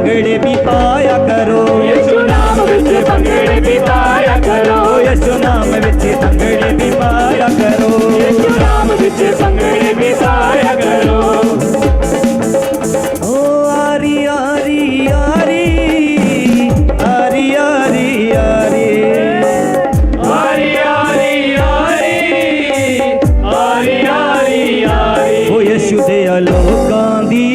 भंगड़े भी पाया करो, यीशु नाम विच भंगड़े भी पाया करो, यीशु नाम विच भंगड़े भी पाया करो, यीशु नाम विच भंगड़े भी पाया करो। ओ आरी आरी आरी आरी आरी आरी आरी आरी आरी आरी आरी आरी ओ यीशु दे लोकां दी,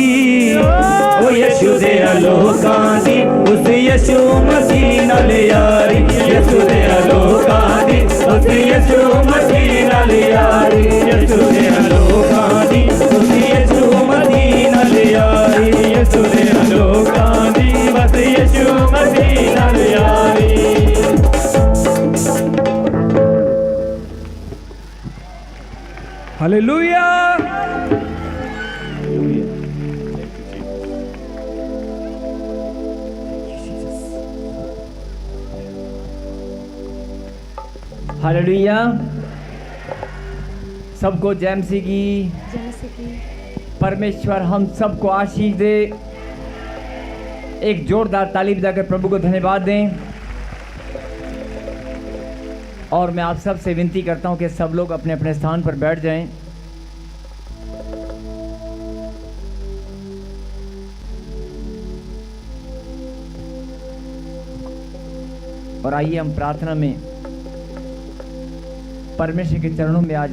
ओ यीशु दे लोकां दी, उस यीशु मसीह नाल यारी, यीशु दे लोकां दी, उस यीशु मसीह नाल यारी, यीशु दे लोकां दी, उस यीशु मसीह नाल यारी, यीशु दे लोकां दी, बस यीशु मसीह नाल यारी। हालेलुया। हालेलुया। सबको जय मसीह की। परमेश्वर हम सबको आशीष दे। एक जोरदार ताली बजाकर प्रभु को धन्यवाद दें। और मैं आप सब से विनती करता हूं कि सब लोग अपने अपने स्थान पर बैठ जाएं। और आइए हम प्रार्थना में परमेश्वर के चरणों में आज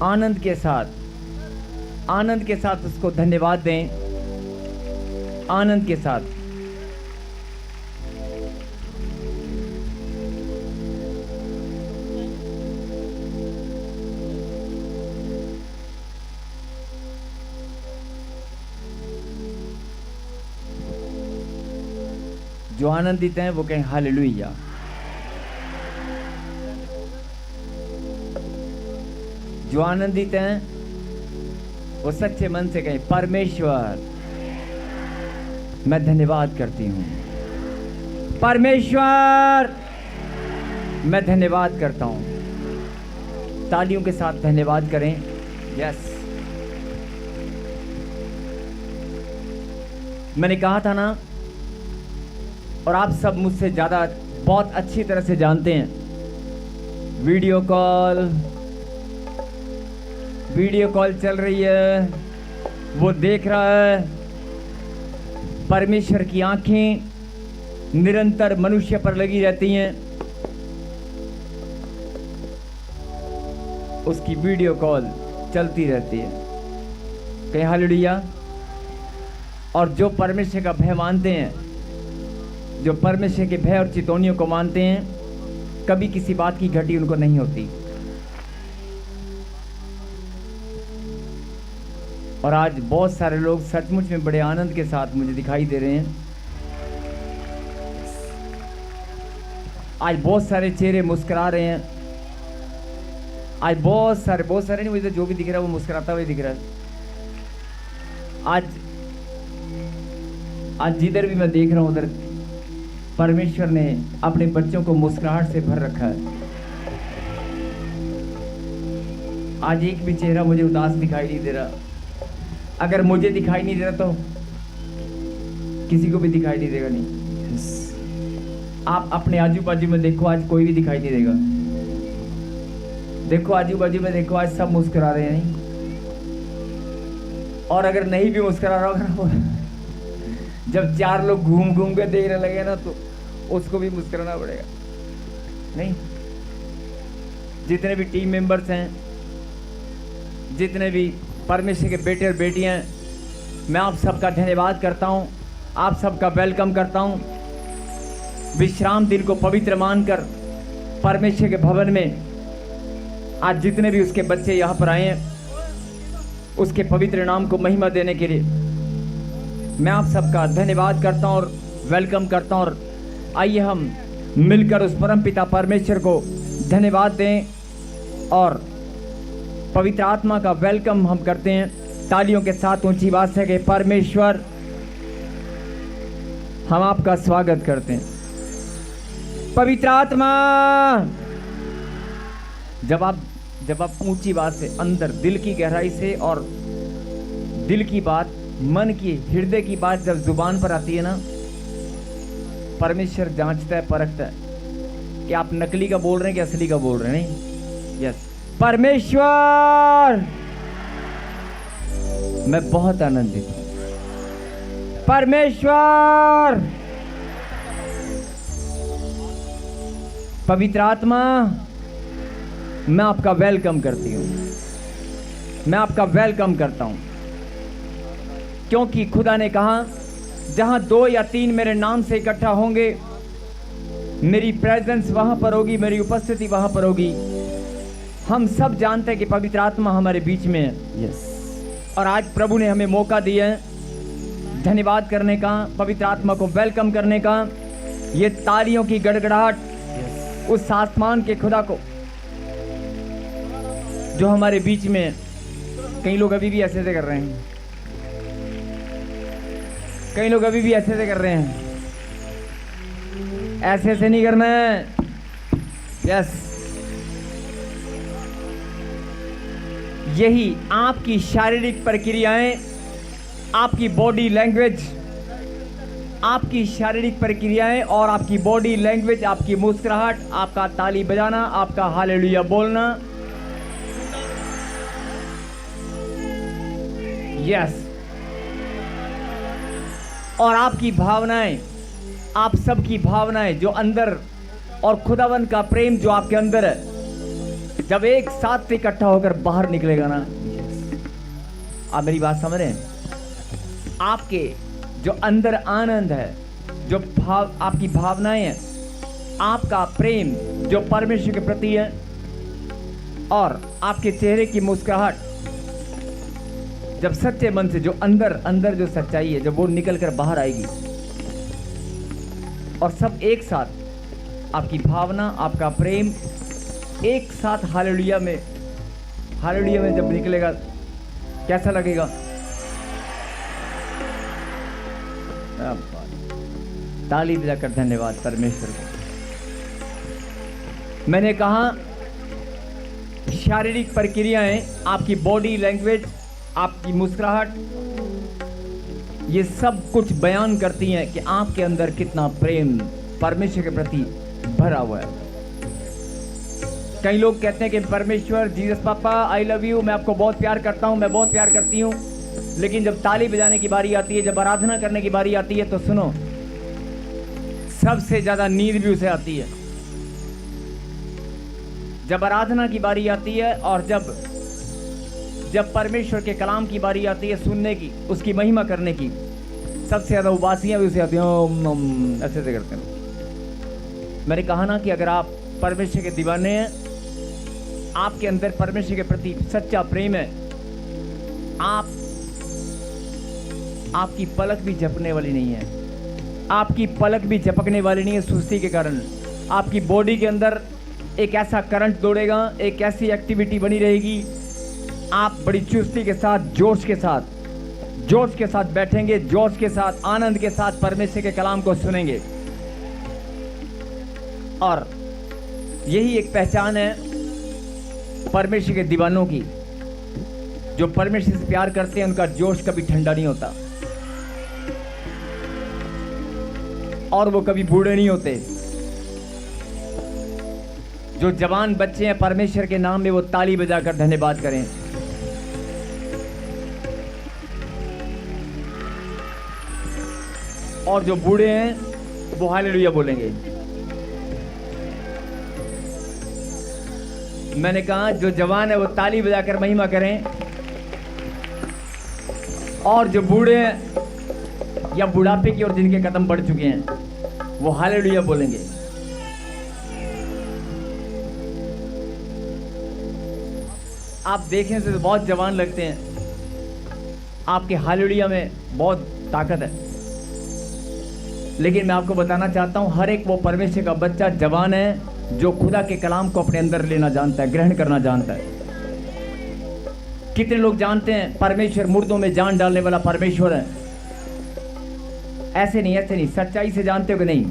आनंद के साथ उसको धन्यवाद दें। आनंद के साथ। जो आनंदित हैं वो कहें हालेलुया। जो आनंदित हैं वो सच्चे मन से कहें परमेश्वर मैं धन्यवाद करती हूँ। परमेश्वर मैं धन्यवाद करता हूँ। तालियों के साथ धन्यवाद करें। यस, मैंने कहा था ना, और आप सब मुझसे ज़्यादा बहुत अच्छी तरह से जानते हैं, वीडियो कॉल चल रही है, वो देख रहा है। परमेश्वर की आंखें निरंतर मनुष्य पर लगी रहती हैं। उसकी वीडियो कॉल चलती रहती है। कहीं हालेलुया। और जो परमेश्वर का भय मानते हैं, जो परमेश्वर के भय और चितौनियों को मानते हैं, कभी किसी बात की घटी उनको नहीं होती। और आज बहुत सारे लोग सचमुच में बड़े आनंद के साथ मुझे दिखाई दे रहे हैं। आज बहुत सारे चेहरे मुस्कुरा रहे हैं। आज बहुत सारे नहीं, मुझे जो भी दिख रहा है वो मुस्कुराता हुआ दिख रहा है। आज जिधर भी मैं देख रहा हूं उधर परमेश्वर ने अपने बच्चों को मुस्कुराहट से भर रखा है। आज एक भी चेहरा मुझे उदास दिखाई नहीं दे रहा। अगर मुझे दिखाई नहीं दे रहा तो किसी को भी दिखाई नहीं देगा। नहीं, आप अपने आजू बाजू में देखो, आज कोई भी दिखाई नहीं देगा। देखो आजू बाजू में देखो, आज सब मुस्कुरा रहे हैं। नहीं, और अगर नहीं भी मुस्कुरा रहा होगा, जब चार लोग घूम घूम के देखने लगे ना, तो उसको भी मुस्कुराना पड़ेगा। नहीं, जितने भी टीम मेंबर्स हैं, जितने भी परमेश्वर के बेटे और बेटियां, मैं आप सबका धन्यवाद करता हूं। आप सबका वेलकम करता हूं। विश्राम दिन को पवित्र मानकर परमेश्वर के भवन में आज जितने भी उसके बच्चे यहाँ पर आए हैं, उसके पवित्र नाम को महिमा देने के लिए मैं आप सबका धन्यवाद करता हूं और वेलकम करता हूं। और आइए हम मिलकर उस परम पिता परमेश्वर को धन्यवाद दें और पवित्र आत्मा का वेलकम हम करते हैं तालियों के साथ ऊंची आवाज से कि परमेश्वर हम आपका स्वागत करते हैं। पवित्र आत्मा, जब आप ऊंची आवाज से अंदर दिल की गहराई से और दिल की बात मन की हृदय की बात जब जुबान पर आती है ना, परमेश्वर जांचता है, परखता है कि आप नकली का बोल रहे हैं कि असली का बोल रहे हैं। नहीं, यस, परमेश्वर मैं बहुत आनंदित हूं। परमेश्वर, पवित्र आत्मा, मैं आपका वेलकम करती हूं, मैं आपका वेलकम करता हूं, क्योंकि खुदा ने कहा जहां 2 या 3 मेरे नाम से इकट्ठा होंगे, मेरी प्रेजेंस वहां पर होगी, मेरी उपस्थिति वहां पर होगी। हम सब जानते हैं कि पवित्र आत्मा हमारे बीच में है। यस, और आज प्रभु ने हमें मौका दिया है धन्यवाद करने का, पवित्र आत्मा को वेलकम करने का। ये तालियों की गड़गड़ाहट उस आसमान के खुदा को जो हमारे बीच में है। कई लोग अभी भी ऐसे कर रहे हैं, कई लोग अभी भी ऐसे कर रहे हैं। ऐसे नहीं करना है। यस, यही आपकी शारीरिक प्रक्रियाएं, आपकी बॉडी लैंग्वेज, आपकी शारीरिक प्रक्रियाएं और आपकी बॉडी लैंग्वेज, आपकी मुस्कुराहट, आपका ताली बजाना, आपका हालेलुया बोलना, यस, और आपकी भावनाएं, आप सबकी भावनाएं जो अंदर, और खुदावन का प्रेम जो आपके अंदर है, जब एक साथ इकट्ठा होकर बाहर निकलेगा ना, आप मेरी बात समझ रहे हैं? आपके जो अंदर आनंद है, जो भाव, आपकी भावनाएं हैं, आपका प्रेम जो परमेश्वर के प्रति है, और आपके चेहरे की मुस्कुराहट, जब सच्चे मन से जो अंदर जो सच्चाई है, जब वो निकल कर बाहर आएगी, और सब एक साथ आपकी भावना, आपका प्रेम एक साथ हालेलुया में जब निकलेगा, कैसा लगेगा? ताली बजाकर धन्यवाद परमेश्वर को। मैंने कहा शारीरिक प्रक्रियाएं, आपकी बॉडी लैंग्वेज, आपकी मुस्कुराहट, ये सब कुछ बयान करती हैं कि आपके अंदर कितना प्रेम परमेश्वर के प्रति भरा हुआ है। कई लोग कहते हैं कि परमेश्वर, जीसस पापा, आई लव यू, मैं आपको बहुत प्यार करता हूं, मैं बहुत प्यार करती हूं, लेकिन जब ताली बजाने की बारी आती है, जब आराधना करने की बारी आती है, तो सुनो, सबसे ज्यादा नींद भी उसे आती है। जब आराधना की बारी आती है और जब परमेश्वर के कलाम की बारी आती है सुनने की, उसकी महिमा करने की, सबसे ज्यादा उबासियां भी उसे आती हैं, ऐसे से करते हैं। मैंने कहा ना कि अगर आप परमेश्वर के दीवाने हैं, आपके अंदर परमेश्वर के प्रति सच्चा प्रेम है, आपकी पलक भी झपकने वाली नहीं है, आपकी पलक भी झपकने वाली नहीं है सुस्ती के कारण। आपकी बॉडी के अंदर एक ऐसा करंट दौड़ेगा, एक ऐसी एक्टिविटी बनी रहेगी, आप बड़ी चुस्ती के साथ, जोश के साथ बैठेंगे, जोश के साथ, आनंद के साथ परमेश्वर के कलाम को सुनेंगे। और यही एक पहचान है परमेश्वर के दीवानों की। जो परमेश्वर से प्यार करते हैं, उनका जोश कभी ठंडा नहीं होता, और वो कभी बूढ़े नहीं होते। जो जवान बच्चे हैं, परमेश्वर के नाम में वो ताली बजाकर धन्यवाद करें। और जो बूढ़े हैं वो हालेलुया बोलेंगे। मैंने कहा जो जवान है वो ताली बजाकर महिमा करें, और जो बूढ़े हैं या बुढ़ापे की ओर जिनके कदम बढ़ चुके हैं, वो हालेलुया बोलेंगे। आप देखने से तो बहुत जवान लगते हैं, आपके हालेलुया में बहुत ताकत है, लेकिन मैं आपको बताना चाहता हूं, हर एक वो परमेश्वर का बच्चा जवान है जो खुदा के कलाम को अपने अंदर लेना जानता है, ग्रहण करना जानता है। कितने लोग जानते हैं परमेश्वर मुर्दों में जान डालने वाला परमेश्वर है? ऐसे नहीं, सच्चाई से जानते हो कि नहीं?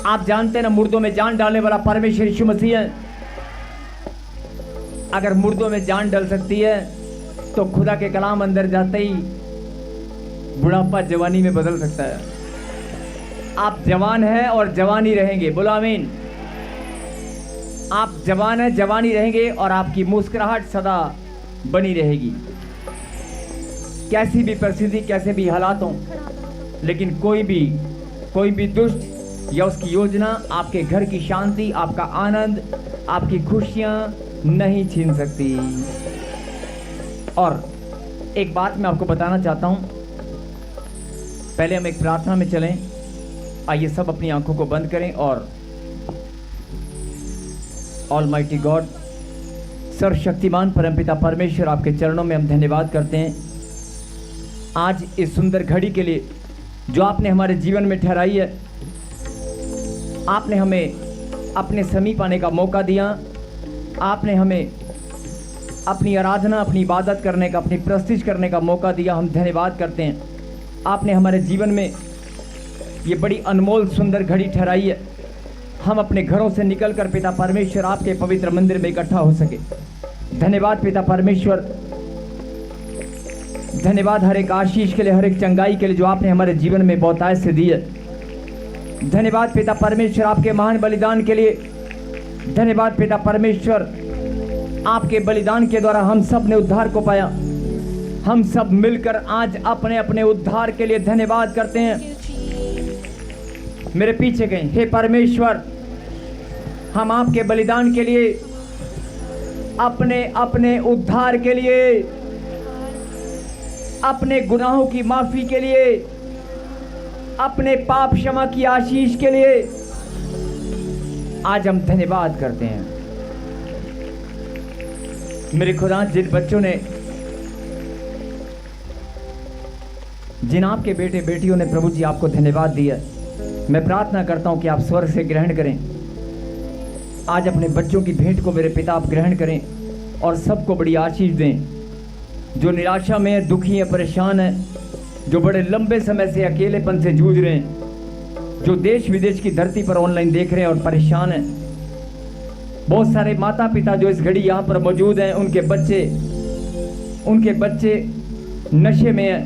आप जानते हैं ना, मुर्दों में जान डालने वाला परमेश्वर यीशु मसीह है। अगर मुर्दों में जान डल सकती है तो खुदा के कलाम अंदर जाते ही बुढ़ापा जवानी में बदल सकता है। आप जवान हैं और जवानी रहेंगे, बोलो आमीन। आप जवान हैं, जवानी रहेंगे और आपकी मुस्कुराहट सदा बनी रहेगी, कैसी भी परिस्थिति, कैसे भी हालात हों। लेकिन कोई भी दुष्ट या उसकी योजना आपके घर की शांति, आपका आनंद, आपकी खुशियां नहीं छीन सकती। और एक बात मैं आपको बताना चाहता हूं, पहले हम एक प्रार्थना में चलें। आइए सब अपनी आंखों को बंद करें और ऑलमाइटी गॉड, सर्वशक्तिमान परमपिता परमेश्वर, आपके चरणों में हम धन्यवाद करते हैं आज इस सुंदर घड़ी के लिए जो आपने हमारे जीवन में ठहराई है। आपने हमें अपने समीप आने का मौका दिया, आपने हमें अपनी आराधना, अपनी इबादत करने का, अपनी प्रस्तिश करने का मौका दिया। हम धन्यवाद करते हैं, आपने हमारे जीवन में ये बड़ी अनमोल सुंदर घड़ी ठहराई है। हम अपने घरों से निकलकर पिता परमेश्वर आपके पवित्र मंदिर में इकट्ठा हो सके। धन्यवाद पिता परमेश्वर, धन्यवाद हर एक आशीष के लिए, हर एक चंगाई के लिए जो आपने हमारे जीवन में बहुतायत से दी है। धन्यवाद पिता परमेश्वर आपके महान बलिदान के लिए। धन्यवाद पिता परमेश्वर, आपके बलिदान के द्वारा हम सब ने उद्धार को पाया। हम सब मिलकर आज अपने अपने उद्धार के लिए धन्यवाद करते हैं। मेरे पीछे गए, हे परमेश्वर, हम आपके बलिदान के लिए, अपने अपने उद्धार के लिए, अपने गुनाहों की माफी के लिए, अपने पाप क्षमा की आशीष के लिए आज हम धन्यवाद करते हैं। मेरे खुदा, जिन बच्चों ने, जिन आपके बेटे बेटियों ने प्रभु जी आपको धन्यवाद दिया, मैं प्रार्थना करता हूं कि आप स्वर्ग से ग्रहण करें। आज अपने बच्चों की भेंट को मेरे पिता आप ग्रहण करें और सबको बड़ी आशीष दें। जो निराशा में है, दुखी है, परेशान है, जो बड़े लंबे समय से अकेलेपन से जूझ रहे हैं, जो देश विदेश की धरती पर ऑनलाइन देख रहे हैं और परेशान हैं, बहुत सारे माता पिता जो इस घड़ी यहाँ पर मौजूद हैं, उनके बच्चे नशे में हैं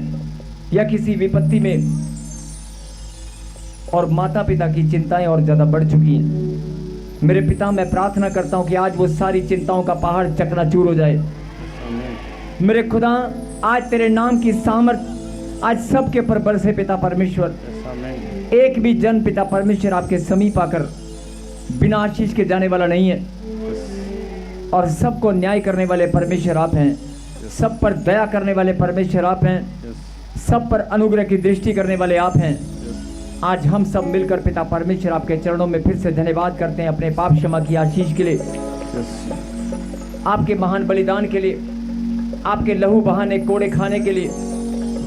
या किसी विपत्ति में, और माता पिता की चिंताएं और ज़्यादा बढ़ चुकी हैं। मेरे पिता, मैं प्रार्थना करता हूँ कि आज वो सारी चिंताओं का पहाड़ चकनाचूर हो जाए। मेरे खुदा, आज तेरे नाम की सामर्थ आज सबके पर बरसे पिता परमेश्वर। एक भी जन पिता परमेश्वर आपके समीप आकर बिना आशीष के जाने वाला नहीं है, और सबको न्याय करने वाले परमेश्वर आप हैं। सब पर दया करने वाले परमेश्वर आप हैं। सब पर अनुग्रह की दृष्टि करने वाले आप हैं। आज हम सब मिलकर पिता परमेश्वर आपके चरणों में फिर से धन्यवाद करते हैं अपने पाप क्षमा की आशीष के लिए, आपके महान बलिदान के लिए, आपके लहू बहाने, कोड़े खाने के लिए,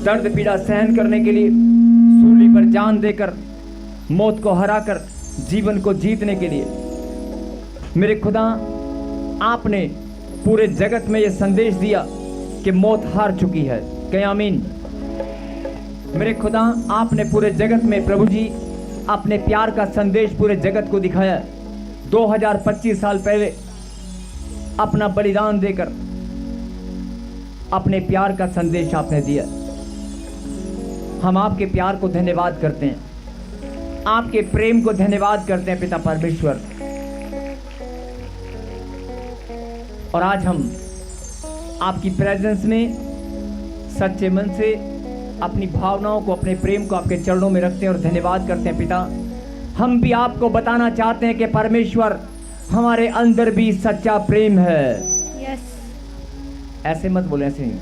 दर्द पीड़ा सहन करने के लिए, सूली पर जान देकर, मौत को हराकर जीवन को जीतने के लिए। मेरे खुदा, आपने पूरे जगत में यह संदेश दिया कि मौत हार चुकी है। कहें आमीन। मेरे खुदा, आपने पूरे जगत में प्रभु जी अपने प्यार का संदेश पूरे जगत को दिखाया। 2025 साल पहले अपना बलिदान देकर अपने प्यार का संदेश आपने दिया। हम आपके प्यार को धन्यवाद करते हैं, आपके प्रेम को धन्यवाद करते हैं पिता परमेश्वर। और आज हम आपकी प्रेजेंस में सच्चे मन से अपनी भावनाओं को, अपने प्रेम को आपके चरणों में रखते हैं और धन्यवाद करते हैं पिता। हम भी आपको बताना चाहते हैं कि परमेश्वर, हमारे अंदर भी सच्चा प्रेम है। ऐसे मत बोले, ऐसे नहीं।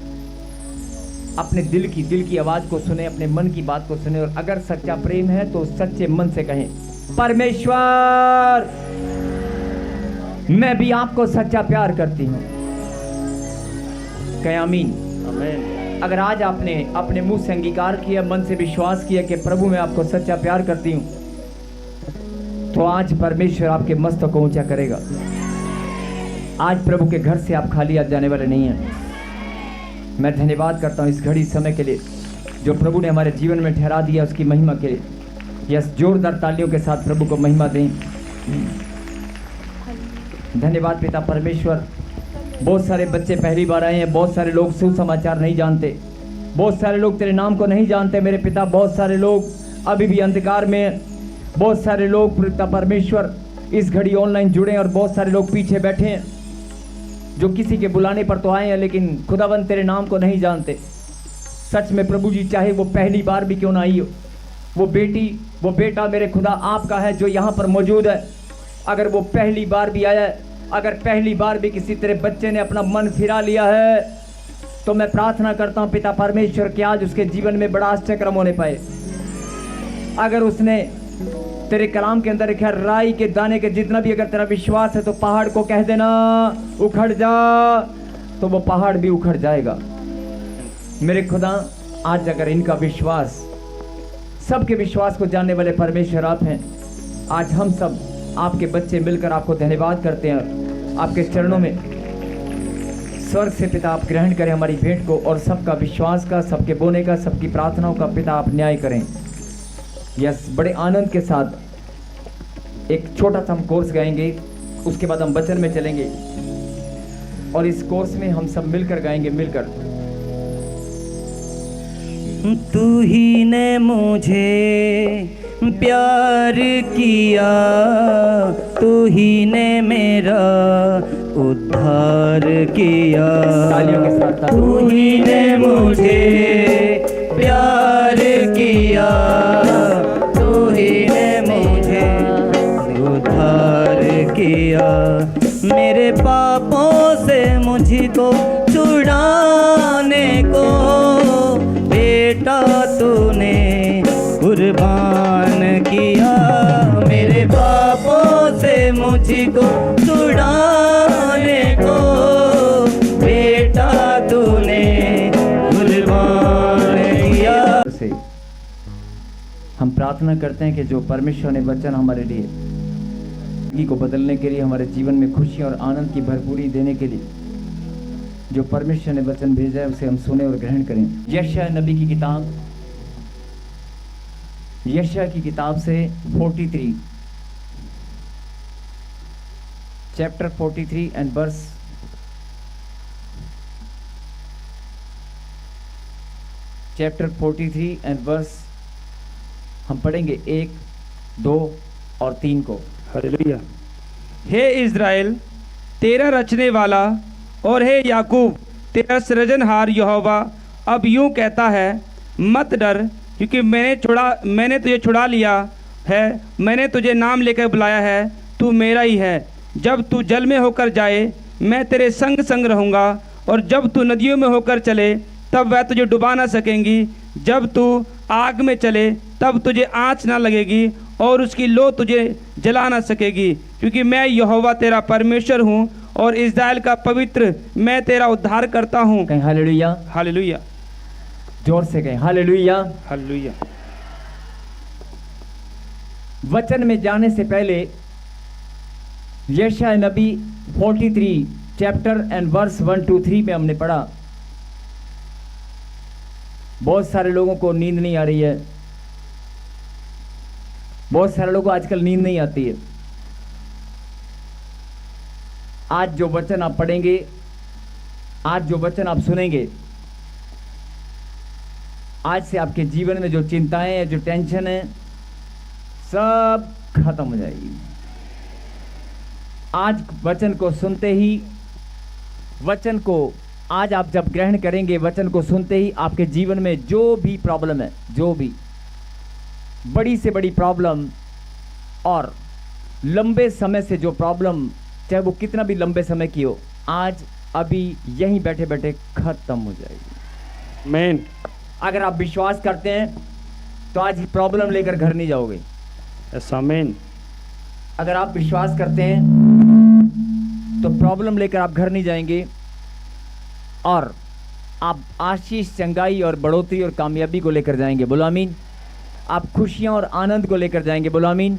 अपने दिल की आवाज को सुने, अपने मन की बात को सुने, और अगर सच्चा प्रेम है तो सच्चे मन से कहें, परमेश्वर, मैं भी आपको सच्चा प्यार करती हूं। कहें आमीन। अगर आज आपने अपने मुंह से अंगीकार किया, मन से विश्वास किया कि प्रभु मैं आपको सच्चा प्यार करती हूं, तो आज परमेश्वर आपके मस्तक को ऊंचा करेगा। आज प्रभु के घर से आप खाली आज जाने वाले नहीं हैं। मैं धन्यवाद करता हूं इस घड़ी समय के लिए जो प्रभु ने हमारे जीवन में ठहरा दिया, उसकी महिमा के लिए। यस, जोरदार तालियों के साथ प्रभु को महिमा दें। धन्यवाद पिता परमेश्वर। बहुत सारे बच्चे पहली बार आए हैं, बहुत सारे लोग सुसमाचार नहीं जानते, बहुत सारे लोग तेरे नाम को नहीं जानते मेरे पिता, बहुत सारे लोग अभी भी अंधकार में हैं। बहुत सारे लोग पिता परमेश्वर इस घड़ी ऑनलाइन जुड़े हैं और बहुत सारे लोग पीछे बैठे हैं जो किसी के बुलाने पर तो आए हैं लेकिन खुदावंद तेरे नाम को नहीं जानते। सच में प्रभु जी, चाहे वो पहली बार भी क्यों ना आई हो, वो बेटी वो बेटा मेरे खुदा आपका है जो यहाँ पर मौजूद है। अगर वो पहली बार भी आया है, अगर पहली बार भी किसी तेरे बच्चे ने अपना मन फिरा लिया है, तो मैं प्रार्थना करता हूँ पिता परमेश्वर कि आज उसके जीवन में बड़ा आश्चर्य होने पाए। अगर उसने तेरे कलाम के अंदर लिखा राई के दाने के जितना भी अगर तेरा विश्वास है तो पहाड़ को कह देना उखड़ जा, तो वो पहाड़ भी उखड़ जाएगा। मेरे खुदा, आज अगर इनका विश्वास, सबके विश्वास को जानने वाले परमेश्वर आप हैं, आज हम सब आपके बच्चे मिलकर आपको धन्यवाद करते हैं। आपके चरणों में स्वर्ग से पिता आप ग्रहण करें हमारी भेंट को और सबका विश्वास का, सबके बोने का, सबकी प्रार्थनाओं का पिता आप न्याय करें। यस, बड़े आनंद के साथ एक छोटा सा हम कोर्स गाएंगे, उसके बाद हम वचन में चलेंगे और इस कोर्स में हम सब मिलकर गाएंगे, मिलकर। तू ही ने मुझे प्यार किया, तू ही ने मेरा उद्धार किया। तालियों के साथ तू ही ने मुझे प्यार किया, तू ही ने मुझे उद्धार किया। मेरे पापों से मुझको छुड़ाने को बेटा तूने कुर्बान किया। मेरे पापों से मुझको छुड़ाने को बेटा तूने कुर्बान किया। से हम प्रार्थना करते हैं कि जो परमेश्वर ने वचन हमारे लिए जिंदगी को बदलने के लिए, हमारे जीवन में खुशी और आनंद की भरपूरी देने के लिए जो परमेश्वर ने वचन भेजा है उसे हम सुने और ग्रहण करें। यशायाह नबी की किताब, यशायाह की किताब से 43 chapter 43 and verse chapter 43 and verse हम पढ़ेंगे 1, 2 और 3 को। हालेलुया। हे इज़राइल तेरा रचने वाला और हे याकूब तेरा सृजनहार यहोवा अब यूं कहता है, मत डर, क्योंकि मैंने तुझे छुड़ा लिया है, मैंने तुझे नाम लेकर बुलाया है, तू मेरा ही है। जब तू जल में होकर जाए मैं तेरे संग संग रहूँगा, और जब तू नदियों में होकर चले तब वह तुझे डुबा ना सकेंगी। जब तू आग में चले तब तुझे आँच ना लगेगी और उसकी लो तुझे जला ना सकेगी, क्योंकि मैं यहोवा तेरा परमेश्वर हूँ और इज़राइल का पवित्र मैं तेरा उद्धार करता हूँ। कहीं हालेलुया, हालेलुया, जोर से कहें हालेलुया। हालेलुया। वचन में जाने से पहले यशायाह नबी 43 चैप्टर एंड वर्स 1 to 3 में हमने पढ़ा। बहुत सारे लोगों को नींद नहीं आ रही है, बहुत सारे लोगों को आजकल नींद नहीं आती है। आज जो वचन आप पढ़ेंगे, आज जो वचन आप सुनेंगे, आज से आपके जीवन में जो चिंताएं हैं, जो टेंशन है, सब खत्म हो जाएगी। आज वचन को सुनते ही, वचन को आज आप जब ग्रहण करेंगे, वचन को सुनते ही आपके जीवन में जो भी प्रॉब्लम है, जो भी बड़ी से बड़ी प्रॉब्लम और लंबे समय से जो प्रॉब्लम, चाहे वो कितना भी लंबे समय की हो, आज अभी यहीं बैठे बैठे खत्म हो जाएगी। आमीन। अगर आप विश्वास करते हैं तो आज प्रॉब्लम लेकर घर नहीं जाओगे। यस, आमीन। अगर आप विश्वास करते हैं तो प्रॉब्लम लेकर आप घर नहीं जाएंगे और आप आशीष, चंगाई और बढ़ोतरी और कामयाबी को लेकर जाएंगे। बोलो आमीन। आप खुशियां और आनंद को लेकर जाएंगे। बोलो आमीन।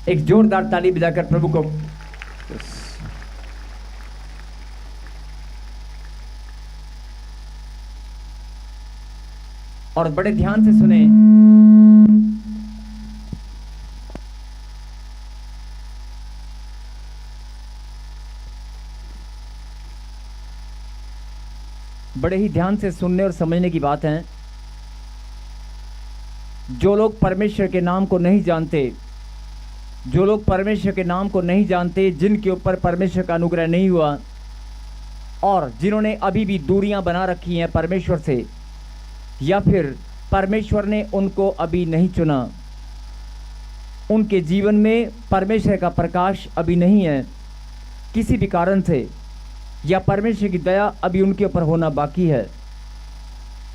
एक जोरदार ताली बजाकर प्रभु को और बड़े ध्यान से सुने। बड़े ही ध्यान से सुनने और समझने की बात है। जो लोग परमेश्वर के नाम को नहीं जानते, जो लोग परमेश्वर के नाम को नहीं जानते, जिनके ऊपर परमेश्वर का अनुग्रह नहीं हुआ और जिन्होंने अभी भी दूरियां बना रखी हैं परमेश्वर से, या फिर परमेश्वर ने उनको अभी नहीं चुना, उनके जीवन में परमेश्वर का प्रकाश अभी नहीं है किसी भी कारण से, या परमेश्वर की दया अभी उनके ऊपर होना बाकी है।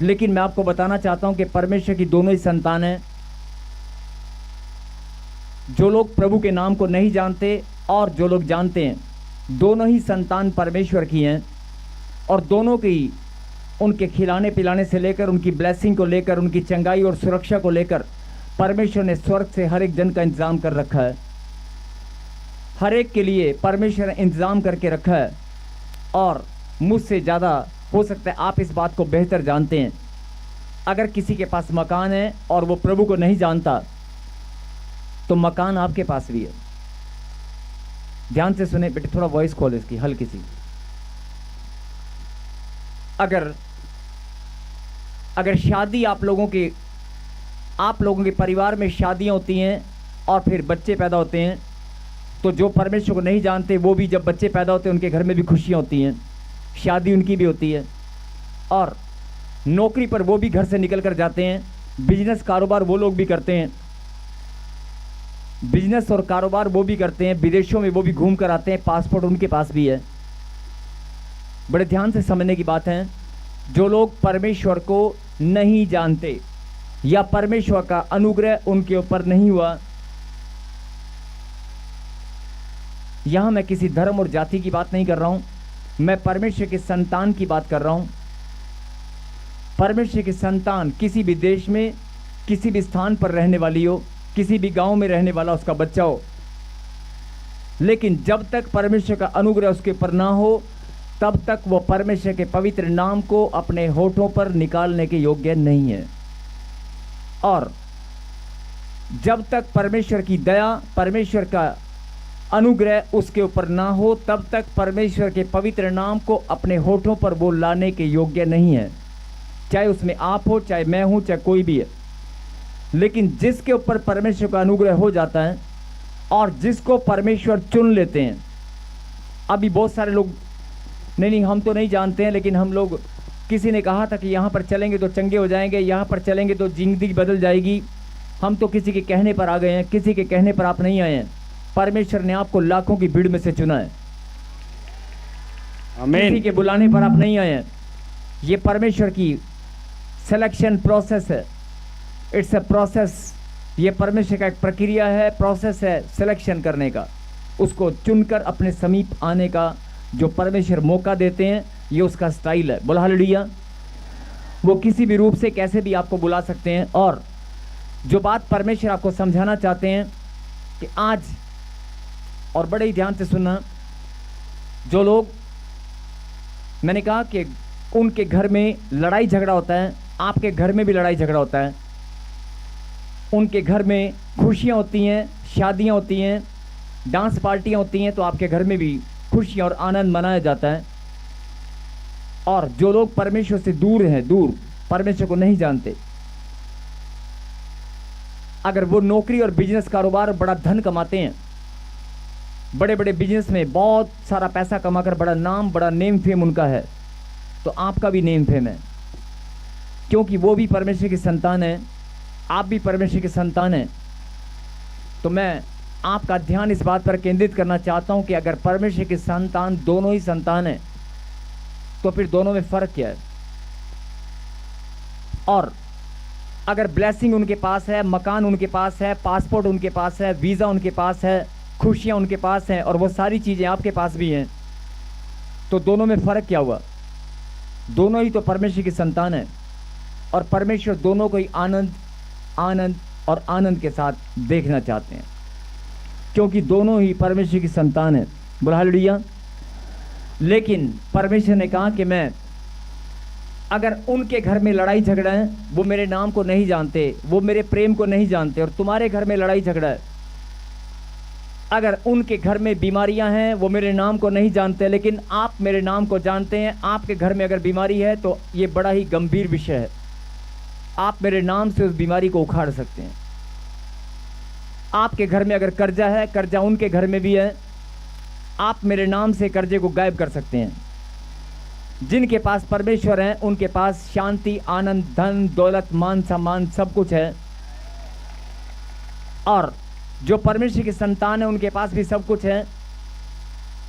लेकिन मैं आपको बताना चाहता हूं कि परमेश्वर की दोनों ही संतान हैं। जो लोग प्रभु के नाम को नहीं जानते और जो लोग जानते हैं, दोनों ही संतान परमेश्वर की हैं और दोनों की उनके खिलाने पिलाने से लेकर, उनकी ब्लेसिंग को लेकर, उनकी चंगाई और सुरक्षा को लेकर परमेश्वर ने स्वर्ग से हर एक जन का इंतजाम कर रखा है। हर एक के लिए परमेश्वर ने इंतजाम करके रखा है और मुझसे ज़्यादा हो सकता है आप इस बात को बेहतर जानते हैं। अगर किसी के पास मकान है और वो प्रभु को नहीं जानता, तो मकान आपके पास भी है। ध्यान से सुने बेटे, थोड़ा वॉइस खोल इसकी हल्की सी। अगर शादी आप लोगों के परिवार में शादियां होती हैं और फिर बच्चे पैदा होते हैं, तो जो परमेश्वर को नहीं जानते वो भी जब बच्चे पैदा होते हैं उनके घर में भी खुशियां होती हैं, शादी उनकी भी होती है। और नौकरी पर वो भी घर से निकल कर जाते हैं, बिजनेस कारोबार वो लोग भी करते हैं, बिजनेस और कारोबार वो भी करते हैं, विदेशों में वो भी घूम कर आते हैं, पासपोर्ट उनके पास भी है। बड़े ध्यान से समझने की बात है। जो लोग परमेश्वर को नहीं जानते या परमेश्वर का अनुग्रह उनके ऊपर नहीं हुआ, यहां मैं किसी धर्म और जाति की बात नहीं कर रहा हूं, मैं परमेश्वर के संतान की बात कर रहा हूं। परमेश्वर के संतान किसी भी देश में, किसी भी स्थान पर रहने वाली हो, किसी भी गांव में रहने वाला उसका बच्चा हो, लेकिन जब तक परमेश्वर का अनुग्रह उसके ऊपर ना हो, तब तक वो परमेश्वर के पवित्र नाम को अपने होठों पर निकालने के योग्य नहीं है। और जब तक परमेश्वर की दया, परमेश्वर का अनुग्रह उसके ऊपर ना हो, तब तक परमेश्वर के पवित्र नाम को अपने होठों पर वो लाने के योग्य नहीं है। चाहे उसमें आप हो, चाहे मैं हूं, चाहे कोई भी है। लेकिन जिसके ऊपर परमेश्वर का अनुग्रह हो जाता है और जिसको परमेश्वर चुन लेते हैं, अभी बहुत सारे लोग नहीं हम तो नहीं जानते हैं, लेकिन हम लोग, किसी ने कहा था कि यहाँ पर चलेंगे तो चंगे हो जाएंगे, यहाँ पर चलेंगे तो जिंदगी बदल जाएगी। हम तो किसी के कहने पर आ गए हैं, किसी के कहने पर आप नहीं आए हैं। परमेश्वर ने आपको लाखों की भीड़ में से चुना है, आमीन। किसी के बुलाने पर आप नहीं आए हैं। ये परमेश्वर की सिलेक्शन प्रोसेस है, इट्स अ प्रोसेस। ये परमेश्वर का एक प्रक्रिया है, प्रोसेस है सिलेक्शन करने का, उसको चुनकर अपने समीप आने का जो परमेश्वर मौका देते हैं, ये उसका स्टाइल है। बोला हालेलुया। वो किसी भी रूप से कैसे भी आपको बुला सकते हैं। और जो बात परमेश्वर आपको समझाना चाहते हैं कि आज, और बड़े ही ध्यान से सुनना, जो लोग, मैंने कहा कि उनके घर में लड़ाई झगड़ा होता है, आपके घर में भी लड़ाई झगड़ा होता है। उनके घर में खुशियां होती हैं, शादियां होती हैं, डांस पार्टियां होती हैं, तो आपके घर में भी खुशियां और आनंद मनाया जाता है। और जो लोग परमेश्वर से दूर हैं, दूर, परमेश्वर को नहीं जानते, अगर वो नौकरी और बिजनेस कारोबार बड़ा धन कमाते हैं, बड़े बड़े बिजनेस में बहुत सारा पैसा कमाकर बड़ा नाम, बड़ा नेम फेम उनका है, तो आपका भी नेम फेम है, क्योंकि वो भी परमेश्वर की संतान है, आप भी परमेश्वर के संतान हैं। तो मैं आपका ध्यान इस बात पर केंद्रित करना चाहता हूं कि अगर परमेश्वर के संतान दोनों ही संतान हैं, तो फिर दोनों में फर्क क्या है। और अगर ब्लेसिंग उनके पास है, मकान उनके पास है, पासपोर्ट उनके पास है, वीज़ा उनके पास है, खुशियां उनके पास हैं, और वो सारी चीज़ें आपके पास भी हैं, तो दोनों में फ़र्क क्या हुआ। दोनों ही तो परमेश्वर की संतान है, और परमेश्वर दोनों को ही आनंद आनंद और आनंद के साथ देखना चाहते हैं, क्योंकि दोनों ही परमेश्वर की संतान है। बोला हालेलुया। लेकिन परमेश्वर ने कहा कि मैं, अगर उनके घर में लड़ाई झगड़ा है, वो मेरे नाम को नहीं जानते, वो मेरे प्रेम को नहीं जानते, और तुम्हारे घर में लड़ाई झगड़ा है, अगर उनके घर में बीमारियां हैं, वो मेरे नाम को नहीं जानते, लेकिन आप मेरे नाम को जानते हैं। आपके घर में अगर बीमारी है तो ये बड़ा ही गंभीर विषय है। आप मेरे नाम से उस बीमारी को उखाड़ सकते हैं। आपके घर में अगर कर्जा है, कर्जा उनके घर में भी है, आप मेरे नाम से कर्जे को गायब कर सकते हैं। जिनके पास परमेश्वर है उनके पास शांति, आनंद, धन, दौलत, मान, सम्मान सब कुछ है। और जो परमेश्वर की संतान है उनके पास भी सब कुछ है।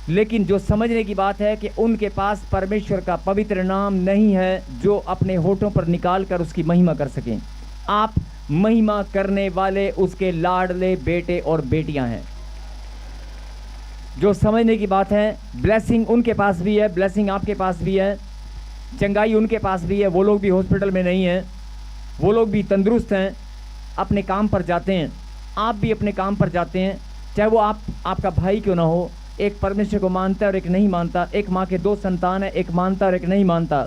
लेकिन जो समझने की बात है कि उनके पास परमेश्वर का पवित्र नाम नहीं है जो अपने होठों पर निकाल कर उसकी महिमा कर सकें। आप महिमा करने वाले उसके लाडले बेटे और बेटियां हैं। जो समझने की बात है, ब्लेसिंग उनके पास भी है, ब्लेसिंग आपके पास भी है, चंगाई उनके पास भी है। वो लोग भी हॉस्पिटल में नहीं हैं, वो लोग भी तंदुरुस्त हैं, अपने काम पर जाते हैं। आप भी अपने काम पर जाते हैं, चाहे वो आपका भाई क्यों ना हो। एक परमेश्वर को मानता है और एक नहीं मानता। एक माँ के 2 संतान है, एक मानता और एक नहीं मानता।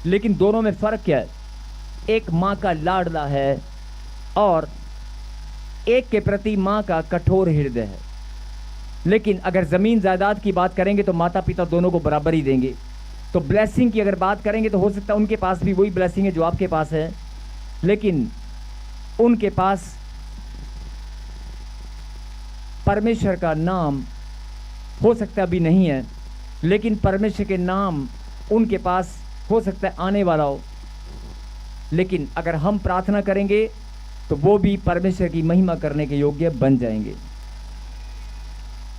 लेकिन दोनों में फ़र्क क्या है? एक माँ का लाडला है और एक के प्रति माँ का कठोर हृदय है। लेकिन अगर ज़मीन जायदाद की बात करेंगे तो माता पिता दोनों को बराबर ही देंगे। तो ब्लेसिंग की अगर बात करेंगे तो हो सकता है उनके पास भी वही ब्लेसिंग है जो आपके पास है, लेकिन उनके पास परमेश्वर का नाम हो सकता है अभी नहीं है, लेकिन परमेश्वर के नाम उनके पास हो सकता है आने वाला हो। लेकिन अगर हम प्रार्थना करेंगे तो वो भी परमेश्वर की महिमा करने के योग्य बन जाएंगे।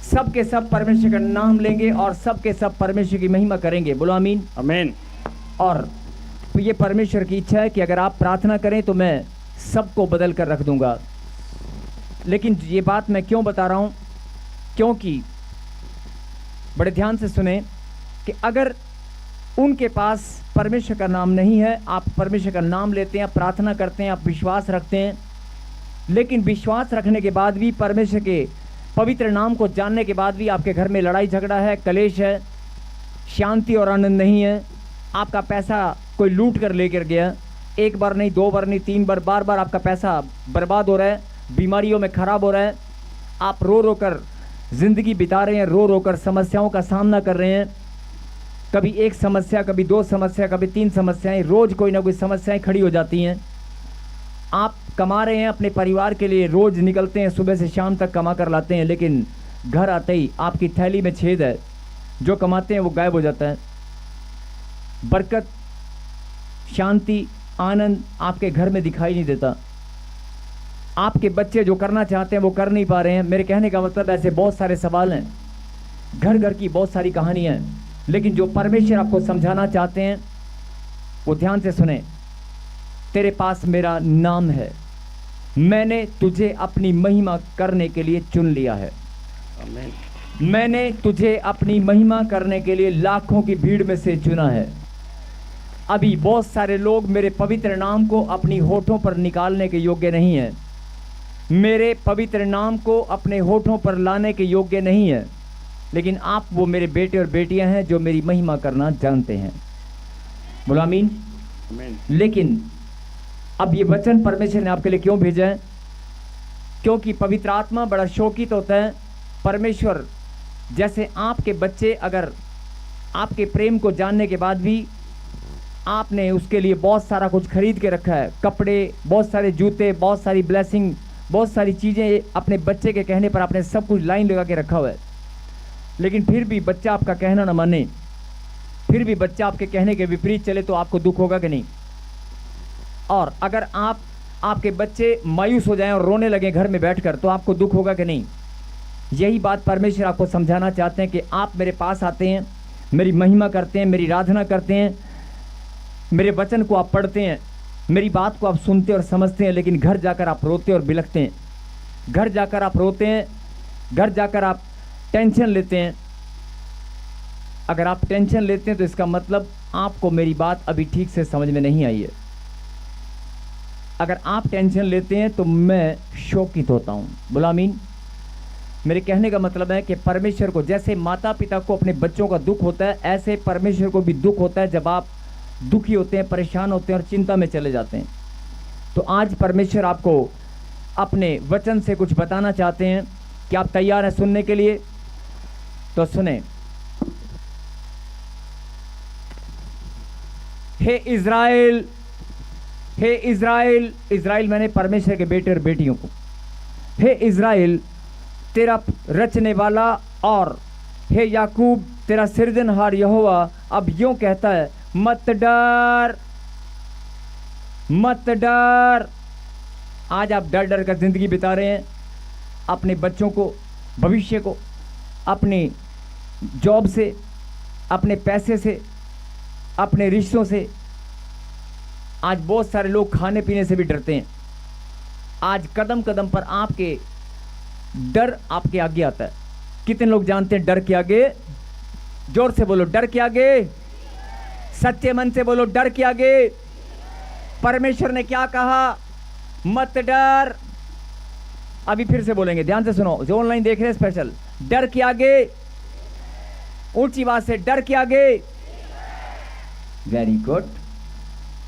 सब के सब परमेश्वर का नाम लेंगे और सब के सब परमेश्वर की महिमा करेंगे। बोलो आमीन। आमीन। और तो ये परमेश्वर की इच्छा है कि अगर आप प्रार्थना करें तो मैं सबको बदल कर रख दूंगा। लेकिन ये बात मैं क्यों बता रहा हूं? क्योंकि बड़े ध्यान से सुने कि अगर उनके पास परमेश्वर का नाम नहीं है, आप परमेश्वर का नाम लेते हैं, आप प्रार्थना करते हैं, आप विश्वास रखते हैं, लेकिन विश्वास रखने के बाद भी परमेश्वर के पवित्र नाम को जानने के बाद भी आपके घर में लड़ाई झगड़ा है, कलेश है, शांति और आनंद नहीं है, आपका पैसा कोई लूट कर लेकर गया, एक बार नहीं, 2 बार नहीं, 3 बार, बार बार आपका पैसा बर्बाद हो रहा है, बीमारियों में खराब हो रहा है, आप रो रो कर ज़िंदगी बिता रहे हैं, रो रो कर समस्याओं का सामना कर रहे हैं। कभी एक समस्या, कभी 2 समस्या, कभी 3 समस्याएं, रोज़ कोई ना कोई समस्याएं खड़ी हो जाती हैं। आप कमा रहे हैं अपने परिवार के लिए, रोज़ निकलते हैं, सुबह से शाम तक कमा कर लाते हैं, लेकिन घर आते ही आपकी थैली में छेद है, जो कमाते हैं वो गायब हो जाता है। बरकत, शांति, आनंद आपके घर में दिखाई नहीं देता। आपके बच्चे जो करना चाहते हैं वो कर नहीं पा रहे हैं। मेरे कहने का मतलब ऐसे बहुत सारे सवाल हैं, घर घर की बहुत सारी कहानियाँ हैं, लेकिन जो परमेश्वर आपको समझाना चाहते हैं वो ध्यान से सुने। तेरे पास मेरा नाम है, मैंने तुझे अपनी महिमा करने के लिए चुन लिया है। आमीन। मैंने तुझे अपनी महिमा करने के लिए लाखों की भीड़ में से चुना है। अभी बहुत सारे लोग मेरे पवित्र नाम को अपनी होठों पर निकालने के योग्य नहीं है, मेरे पवित्र नाम को अपने होठों पर लाने के योग्य नहीं है, लेकिन आप वो मेरे बेटे और बेटियां हैं जो मेरी महिमा करना जानते हैं। बोलो आमीन। लेकिन अब ये वचन परमेश्वर ने आपके लिए क्यों भेजा है? क्योंकि पवित्र आत्मा बड़ा शौकित होता है। परमेश्वर जैसे आपके बच्चे अगर आपके प्रेम को जानने के बाद भी आपने उसके लिए बहुत सारा कुछ खरीद के रखा है, कपड़े, बहुत सारे जूते, बहुत सारी ब्लेसिंग, बहुत सारी चीज़ें, अपने बच्चे के कहने पर आपने सब कुछ लाइन लगा के रखा हुआ है, लेकिन फिर भी बच्चा आपका कहना न माने, फिर भी बच्चा आपके कहने के विपरीत चले तो आपको दुख होगा कि नहीं? और अगर आपके बच्चे मायूस हो जाएं और रोने लगें घर में बैठकर तो आपको दुख होगा कि नहीं? यही बात परमेश्वर आपको समझाना चाहते हैं कि आप मेरे पास आते हैं, मेरी महिमा करते हैं, मेरी आराधना करते हैं, मेरे वचन को आप पढ़ते हैं, मेरी बात को आप सुनते और समझते हैं, लेकिन घर जाकर आप रोते और बिलखते हैं, घर जाकर आप रोते हैं, घर जाकर आप टेंशन लेते हैं। अगर आप टेंशन लेते हैं तो इसका मतलब आपको मेरी बात अभी ठीक से समझ में नहीं आई है। अगर आप टेंशन लेते हैं तो मैं शोकित होता हूँ। बोला आमीन। मेरे कहने का मतलब है कि परमेश्वर को जैसे माता पिता को अपने बच्चों का दुख होता है, ऐसे परमेश्वर को भी दुख होता है जब आप दुखी होते हैं, परेशान होते हैं और चिंता में चले जाते हैं। तो आज परमेश्वर आपको अपने वचन से कुछ बताना चाहते हैं क्या आप तैयार हैं सुनने के लिए? तो सुने। हे इज़राइल, हे इज़राइल, इज़राइल मैंने परमेश्वर के बेटे और बेटियों को, हे इज़राइल तेरा रचने वाला और हे याकूब तेरा सृजनहार यहोवा अब यूं कहता है, मत डर, मत डर। आज आप डर डर कर जिंदगी बिता रहे हैं, अपने बच्चों को, भविष्य को, अपनी जॉब से, अपने पैसे से, अपने रिश्तों से। आज बहुत सारे लोग खाने पीने से भी डरते हैं। आज कदम कदम पर आपके डर आपके आगे आता है। कितने लोग जानते हैं डर के आगे? जोर से बोलो, डर के आगे। सच्चे मन से बोलो, डर के आगे। परमेश्वर ने क्या कहा? मत डर। अभी फिर से बोलेंगे, ध्यान से सुनो जो ऑनलाइन देख रहे हैं स्पेशल। डर के आगे, ऊंची आवाज से, डर के आगे। Very good.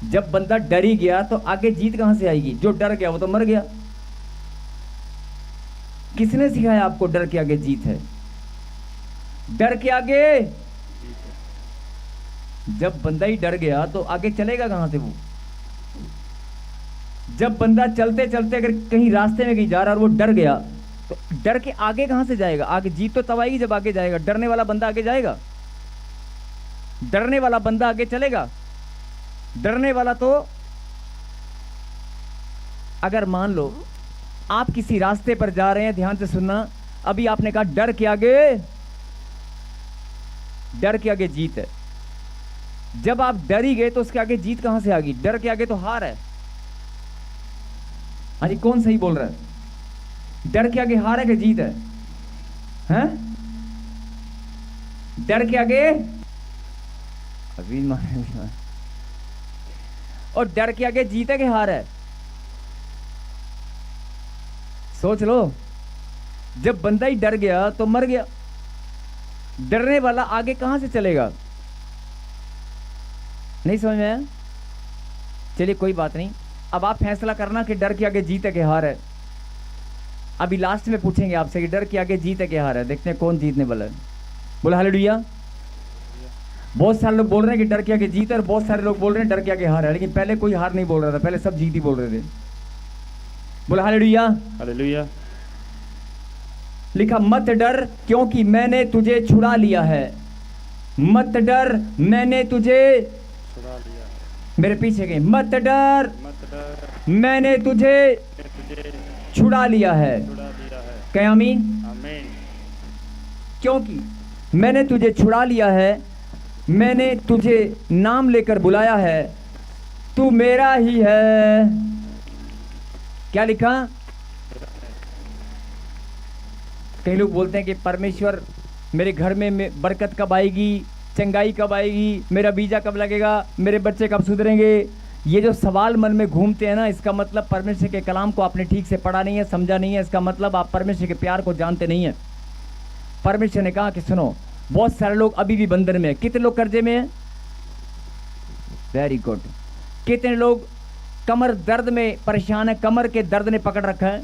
जब बंदा डर ही गया तो आगे जीत कहां से आएगी? जो डर गया वो तो मर गया। किसने सिखाया आपको डर के आगे जीत है? डर के आगे जब बंदा ही डर गया तो आगे चलेगा कहां से वो? जब बंदा चलते चलते अगर कहीं रास्ते में कहीं जा रहा और वो डर गया तो डर के आगे कहां से जाएगा? आगे जीत तो तब आएगी जब आगे जाएगा। डरने वाला बंदा आगे जाएगा? डरने वाला बंदा आगे चलेगा? डरने वाला तो, अगर मान लो आप किसी रास्ते पर जा रहे हैं, ध्यान से सुनना, अभी आपने कहा डर के आगे, डर के आगे जीत है। जब आप डर ही गए तो उसके आगे जीत कहां से आ गई? डर के आगे तो हार है। अरे कौन सही बोल रहा है? डर के आगे हार है कि जीत है? हैं? डर के आगे अभी और डर के आगे जीत है कि हार है? सोच लो। जब बंदा ही डर गया तो मर गया। डरने वाला आगे कहां से चलेगा? नहीं समझ में आया? चलिए कोई बात नहीं। अब आप फैसला करना कि डर के आगे जीत है कि हार है। अभी लास्ट में पूछेंगे आपसे कि डर के आगे जीत है कि हार है। देखते हैं कौन जीतने वाला है। बोला हालेलुया। बहुत सारे लोग बोल रहे हैं कि डर के आगे जीत है और बहुत सारे लोग बोल रहे हैं डर के आगे हार है, लेकिन पहले कोई हार नहीं बोल रहा था, पहले सब जीत ही बोल रहे थे। बोला हालेलुया। हालेलुया। लिखा मत डर क्योंकि मैंने तुझे छुड़ा लिया है। मत डर, मैंने तुझे छुड़ा लिया है। मेरे पीछे गए। मत डर, मत डर, मैंने तुझे तुझे छुड़ा लिया है। छुड़ा लिया है। कह आमीन। आमीन। क्योंकि मैंने तुझे छुड़ा लिया है, मैंने तुझे नाम लेकर बुलाया है, तू मेरा ही है। क्या लिखा? कई लोग बोलते हैं कि परमेश्वर मेरे घर में बरकत कब आएगी, चंगाई कब आएगी, मेरा वीजा कब लगेगा, मेरे बच्चे कब सुधरेंगे। ये जो सवाल मन में घूमते हैं ना, इसका मतलब परमेश्वर के कलाम को आपने ठीक से पढ़ा नहीं है, समझा नहीं है। इसका मतलब आप परमेश्वर के प्यार को जानते नहीं है। परमेश्वर ने कहा कि सुनो, बहुत सारे लोग अभी भी बंधन में हैं। कितने लोग कर्जे में हैं? Very good. कितने लोग कमर दर्द में परेशान है, कमर के दर्द ने पकड़ रखा है?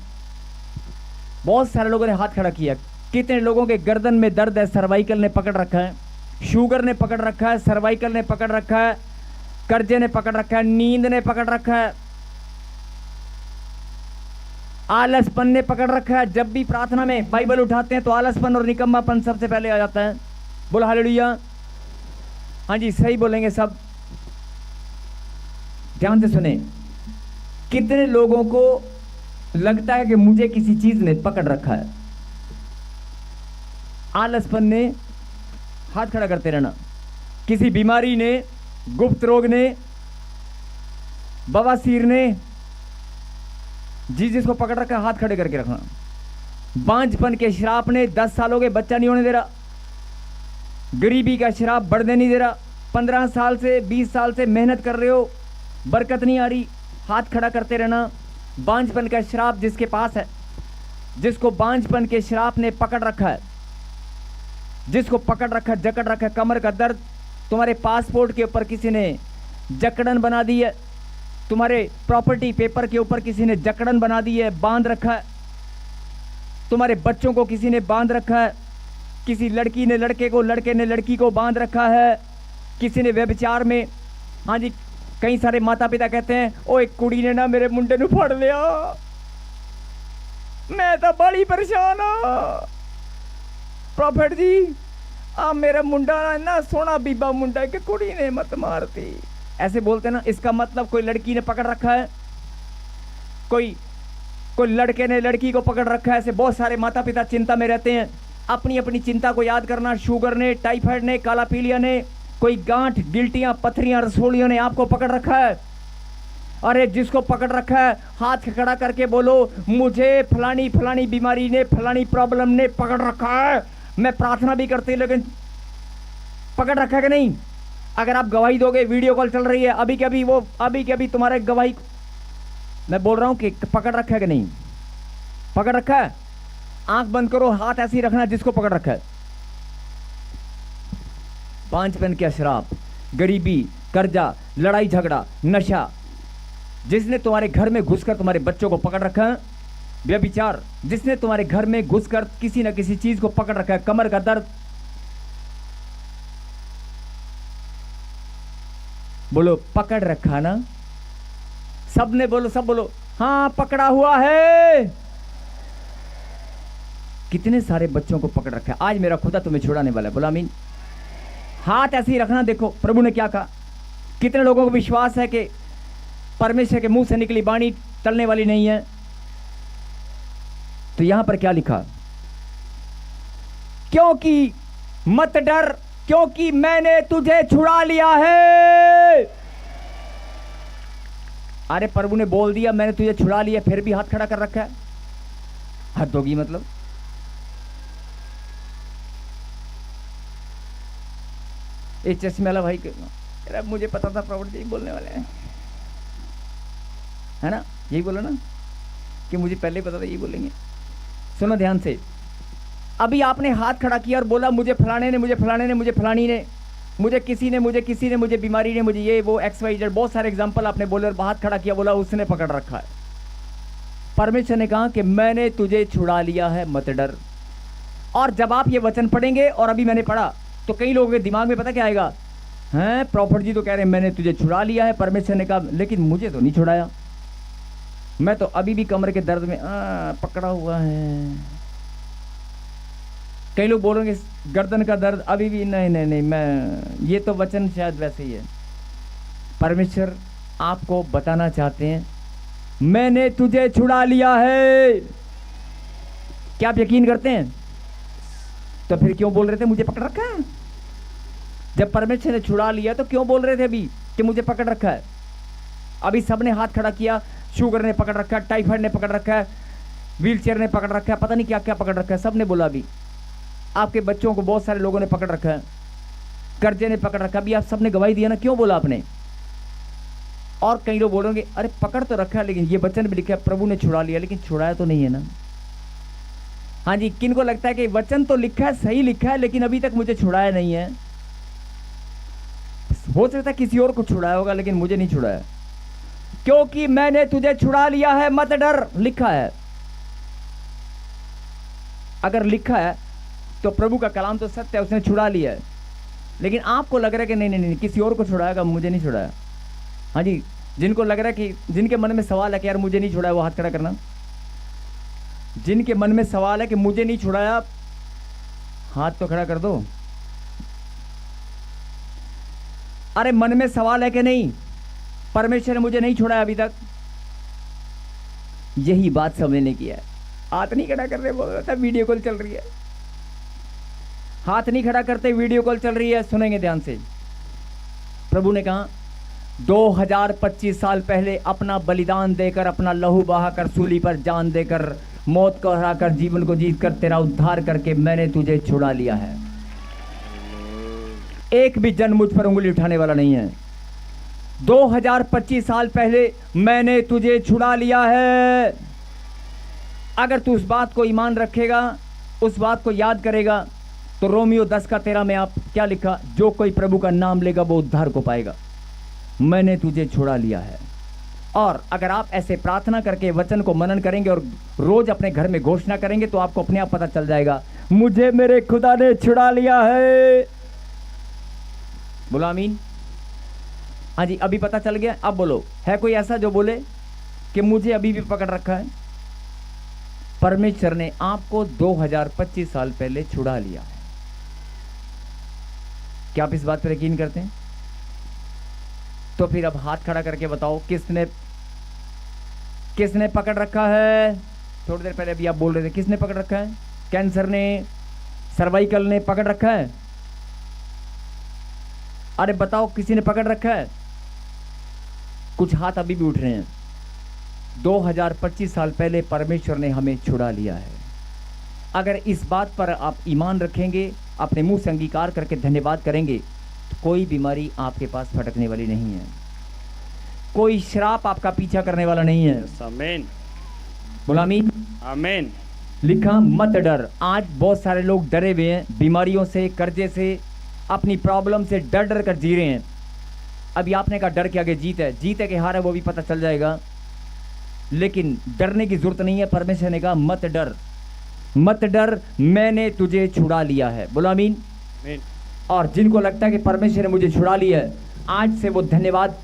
बहुत सारे लोगों ने हाथ खड़ा किया। कितने लोगों के गर्दन में दर्द है, सर्वाइकल ने पकड़ रखा है, शुगर ने पकड़ रखा है, सर्वाइकल ने पकड़ रखा है, कर्जे ने पकड़ रखा है, नींद ने पकड़ रखा है, आलसपन ने पकड़ रखा है। जब भी प्रार्थना में बाइबल उठाते हैं तो आलसपन और निकम्मापन सबसे पहले आ जाता है। बोलो हालेलुया। हाँ जी, सही बोलेंगे सब। ध्यान से सुने। कितने लोगों को लगता है कि मुझे किसी चीज ने पकड़ रखा है? आलसपन ने, हाथ खड़ा करते रहना। किसी बीमारी ने, गुप्त रोग ने, बवासीर ने, जिसको पकड़ रखा है हाथ खड़े करके रखना। बांझपन के श्राप ने, 10 साल हो गए बच्चा नहीं होने दे रहा। गरीबी का श्राप बढ़ने नहीं दे रहा। 15 साल से, 20 साल से मेहनत कर रहे हो, बरकत नहीं आ रही, हाथ खड़ा करते रहना। बांझपन का श्राप जिसके पास है, जिसको बांझपन के श्राप ने पकड़ रखा है, जिसको पकड़ रखा है, जकड़ रखा है, कमर का दर्द, तुम्हारे पासपोर्ट के ऊपर किसी ने जकड़न बना दी है, तुम्हारे प्रॉपर्टी पेपर के ऊपर किसी ने जकड़न बना दी है, बांध रखा है। तुम्हारे बच्चों को किसी ने बांध रखा है, किसी लड़की ने लड़के को, लड़के ने लड़की को बांध रखा है, किसी ने व्यभिचार में। हाँ जी, कई सारे माता पिता कहते हैं ओ एक कुड़ी ने ना मेरे मुंडे नू फड़ लिया, मैं तो बड़ी परेशान हाँ प्रॉफिट जी, आप मेरा मुंडा ना सोना बीबा मुंडा के कुड़ी ने मत मारती, ऐसे बोलते ना। इसका मतलब कोई लड़की ने पकड़ रखा है, कोई लड़के ने लड़की को पकड़ रखा है। ऐसे बहुत सारे माता पिता चिंता में रहते हैं, अपनी अपनी चिंता को याद करना। शुगर ने, टाइफाइड ने, काला पीलिया ने, कोई गांठ, गिल्टियां, पथरियां, रसोलियों ने आपको पकड़ रखा है। अरे जिसको पकड़ रखा है हाथ खड़ा करके बोलो, मुझे फलानी फलानी बीमारी ने, फलानी प्रॉब्लम ने पकड़ रखा है। मैं प्रार्थना भी करती लेकिन पकड़ रखा है कि नहीं? अगर आप गवाही दोगे, वीडियो कॉल चल रही है अभी के अभी तुम्हारे गवाही, मैं बोल रहा हूं कि पकड़ रखा है कि नहीं? पकड़ रखा है। आंख बंद करो, हाथ ऐसे ही रखना जिसको पकड़ रखा है। 5 पेन के शराब, गरीबी, कर्जा, लड़ाई झगड़ा, नशा, जिसने तुम्हारे घर में घुसकर तुम्हारे बच्चों को पकड़ रखा है। व्यभिचार, जिसने तुम्हारे घर में घुसकर किसी न किसी चीज को पकड़ रखा है। कमर का दर्द, बोलो पकड़ रखा ना? सबने बोलो, सब बोलो हाँ पकड़ा हुआ है। कितने सारे बच्चों को पकड़ रखा है। आज मेरा खुदा तुम्हें छुड़ाने वाला है, बोला आमीन। हाथ ऐसे ही रखना। देखो प्रभु ने क्या कहा। कितने लोगों को विश्वास है कि परमेश्वर के मुंह से निकली वाणी टलने वाली नहीं है? तो यहां पर क्या लिखा? क्योंकि मत डर, क्योंकि मैंने तुझे छुड़ा लिया है। अरे प्रभु ने बोल दिया मैंने तुझे छुड़ा लिया, फिर भी हाथ खड़ा कर रखा है। हद होगी मतलब। इस चश्मे वाला भाई के मुझे पता था प्रभु जी बोलने वाले हैं, है ना? यही बोला ना कि मुझे पहले पता था यही बोलेंगे। सुनो ध्यान से। अभी आपने हाथ खड़ा किया और बोला मुझे फलाने ने, मुझे फलाने ने, मुझे फलानी ने, मुझे किसी ने, मुझे बीमारी ने, मुझे ये वो XYZ, बहुत सारे एग्जाम्पल आपने बोले और हाथ खड़ा किया, बोला उसने पकड़ रखा है। परमेश्वर ने कहा कि मैंने तुझे छुड़ा लिया है, मत डर। और जब आप ये वचन पढ़ेंगे, और अभी मैंने पढ़ा, तो कई लोगों के दिमाग में पता क्या आएगा? हैं प्रॉफिट जी तो कह रहे हैं मैंने तुझे छुड़ा लिया है। परमेश्वर ने कहा लेकिन मुझे तो नहीं छुड़ाया, मैं तो अभी भी कमर के दर्द में पकड़ा हुआ है। कई लोग बोलेंगे गर्दन का दर्द अभी भी, नहीं मैं, ये तो वचन शायद वैसे ही है। परमेश्वर आपको बताना चाहते हैं मैंने तुझे छुड़ा लिया है। क्या आप यकीन करते हैं? तो फिर क्यों बोल रहे थे मुझे पकड़ रखा है? जब परमेश्वर ने छुड़ा लिया तो क्यों बोल रहे थे अभी कि मुझे पकड़ रखा है? अभी सबने हाथ खड़ा किया। शुगर ने पकड़ रखा है, टाइफाइड ने पकड़ रखा है, व्हीलचेयर ने पकड़ रखा है, पता नहीं क्या क्या पकड़ रखा है, सबने बोला। अभी आपके बच्चों को बहुत सारे लोगों ने पकड़ रखा है, कर्जे ने पकड़ रखा है। अभी आप सबने गवाही दिया ना, क्यों बोला आपने? और कई लोग बोलेंगे अरे पकड़ तो रखा है, लेकिन ये वचन भी लिखा है प्रभु ने छुड़ा लिया, लेकिन छुड़ाया तो नहीं है ना। हाँ जी, किनको लगता है कि वचन तो लिखा है, सही लिखा है, लेकिन अभी तक मुझे छुड़ाया नहीं है? हो सकता है किसी और को छुड़ाया होगा, लेकिन मुझे नहीं छुड़ाया। क्योंकि मैंने तुझे छुड़ा लिया है, मत डर, लिखा है। अगर लिखा है तो प्रभु का कलाम तो सत्य है, उसने छुड़ा लिया है। लेकिन आपको लग रहा है कि नहीं किसी और को छुड़ाएगा, मुझे नहीं छुड़ाया। हाँ जी, जिनको लग रहा है कि, जिनके मन में सवाल है कि यार मुझे नहीं छुड़ाया, वो हाथ खड़ा करना। जिनके मन में सवाल है कि मुझे नहीं छुड़ाया, हाथ तो खड़ा कर दो। अरे मन में सवाल है कि नहीं परमेश्वर ने मुझे नहीं छुड़ाया अभी तक? यही बात समझने की है। हाथ नहीं खड़ा कर रहे, बोल रहा था वीडियो कॉल चल रही है। हाथ नहीं खड़ा करते, वीडियो कॉल चल रही है। सुनेंगे ध्यान से। प्रभु ने कहा 2025 साल पहले अपना बलिदान देकर, अपना लहू बहाकर, सूली पर जान देकर, मौत को हराकर, जीवन को जीतकर, तेरा उद्धार करके मैंने तुझे छुड़ा लिया है। एक भी जन मुझ पर उंगली उठाने वाला नहीं है। 2025 साल पहले मैंने तुझे छुड़ा लिया है। अगर तू उस बात को ईमान रखेगा, उस बात को याद करेगा, तो रोमियो 10:13 में आप क्या लिखा? जो कोई प्रभु का नाम लेगा वो उद्धार को पाएगा। मैंने तुझे छुड़ा लिया है। और अगर आप ऐसे प्रार्थना करके वचन को मनन करेंगे और रोज अपने घर में घोषणा करेंगे तो आपको अपने आप पता चल जाएगा, मुझे मेरे खुदा ने छुड़ा लिया है। बोलो आमीन। हाँ जी, अभी पता चल गया। अब बोलो, है कोई ऐसा जो बोले कि मुझे अभी भी पकड़ रखा है? परमेश्वर ने आपको 2025 साल पहले छुड़ा लिया है। क्या आप इस बात पर यकीन करते हैं? तो फिर अब हाथ खड़ा करके बताओ, किसने पकड़ रखा है? थोड़ी देर पहले अभी आप बोल रहे थे, किसने पकड़ रखा है? कैंसर ने, सर्वाइकल ने पकड़ रखा है? अरे बताओ, किसी ने पकड़ रखा है? कुछ हाथ अभी भी उठ रहे हैं। 2025 साल पहले परमेश्वर ने हमें छुड़ा लिया है। अगर इस बात पर आप ईमान रखेंगे, अपने मुंह से अंगीकार करके धन्यवाद करेंगे, तो कोई बीमारी आपके पास फटकने वाली नहीं है, कोई श्राप आपका पीछा करने वाला नहीं है। आमीन। बोला आमीन। आमीन। लिखा मत डर। आज बहुत सारे लोग डरे हुए हैं, बीमारियों से, कर्जे से, अपनी प्रॉब्लम से डर डर कर जी रहे हैं। अभी आपने कहा डर के आगे जीत है, जीत है कि हार है वो भी पता चल जाएगा, लेकिन डरने की जरूरत नहीं है। परमेश्वर ने कहा मत डर, मत डर, मैंने तुझे छुड़ा लिया है। बोलो आमीन। आमीन। और जिनको लगता है कि परमेश्वर ने मुझे छुड़ा लिया है, आज से वो धन्यवाद,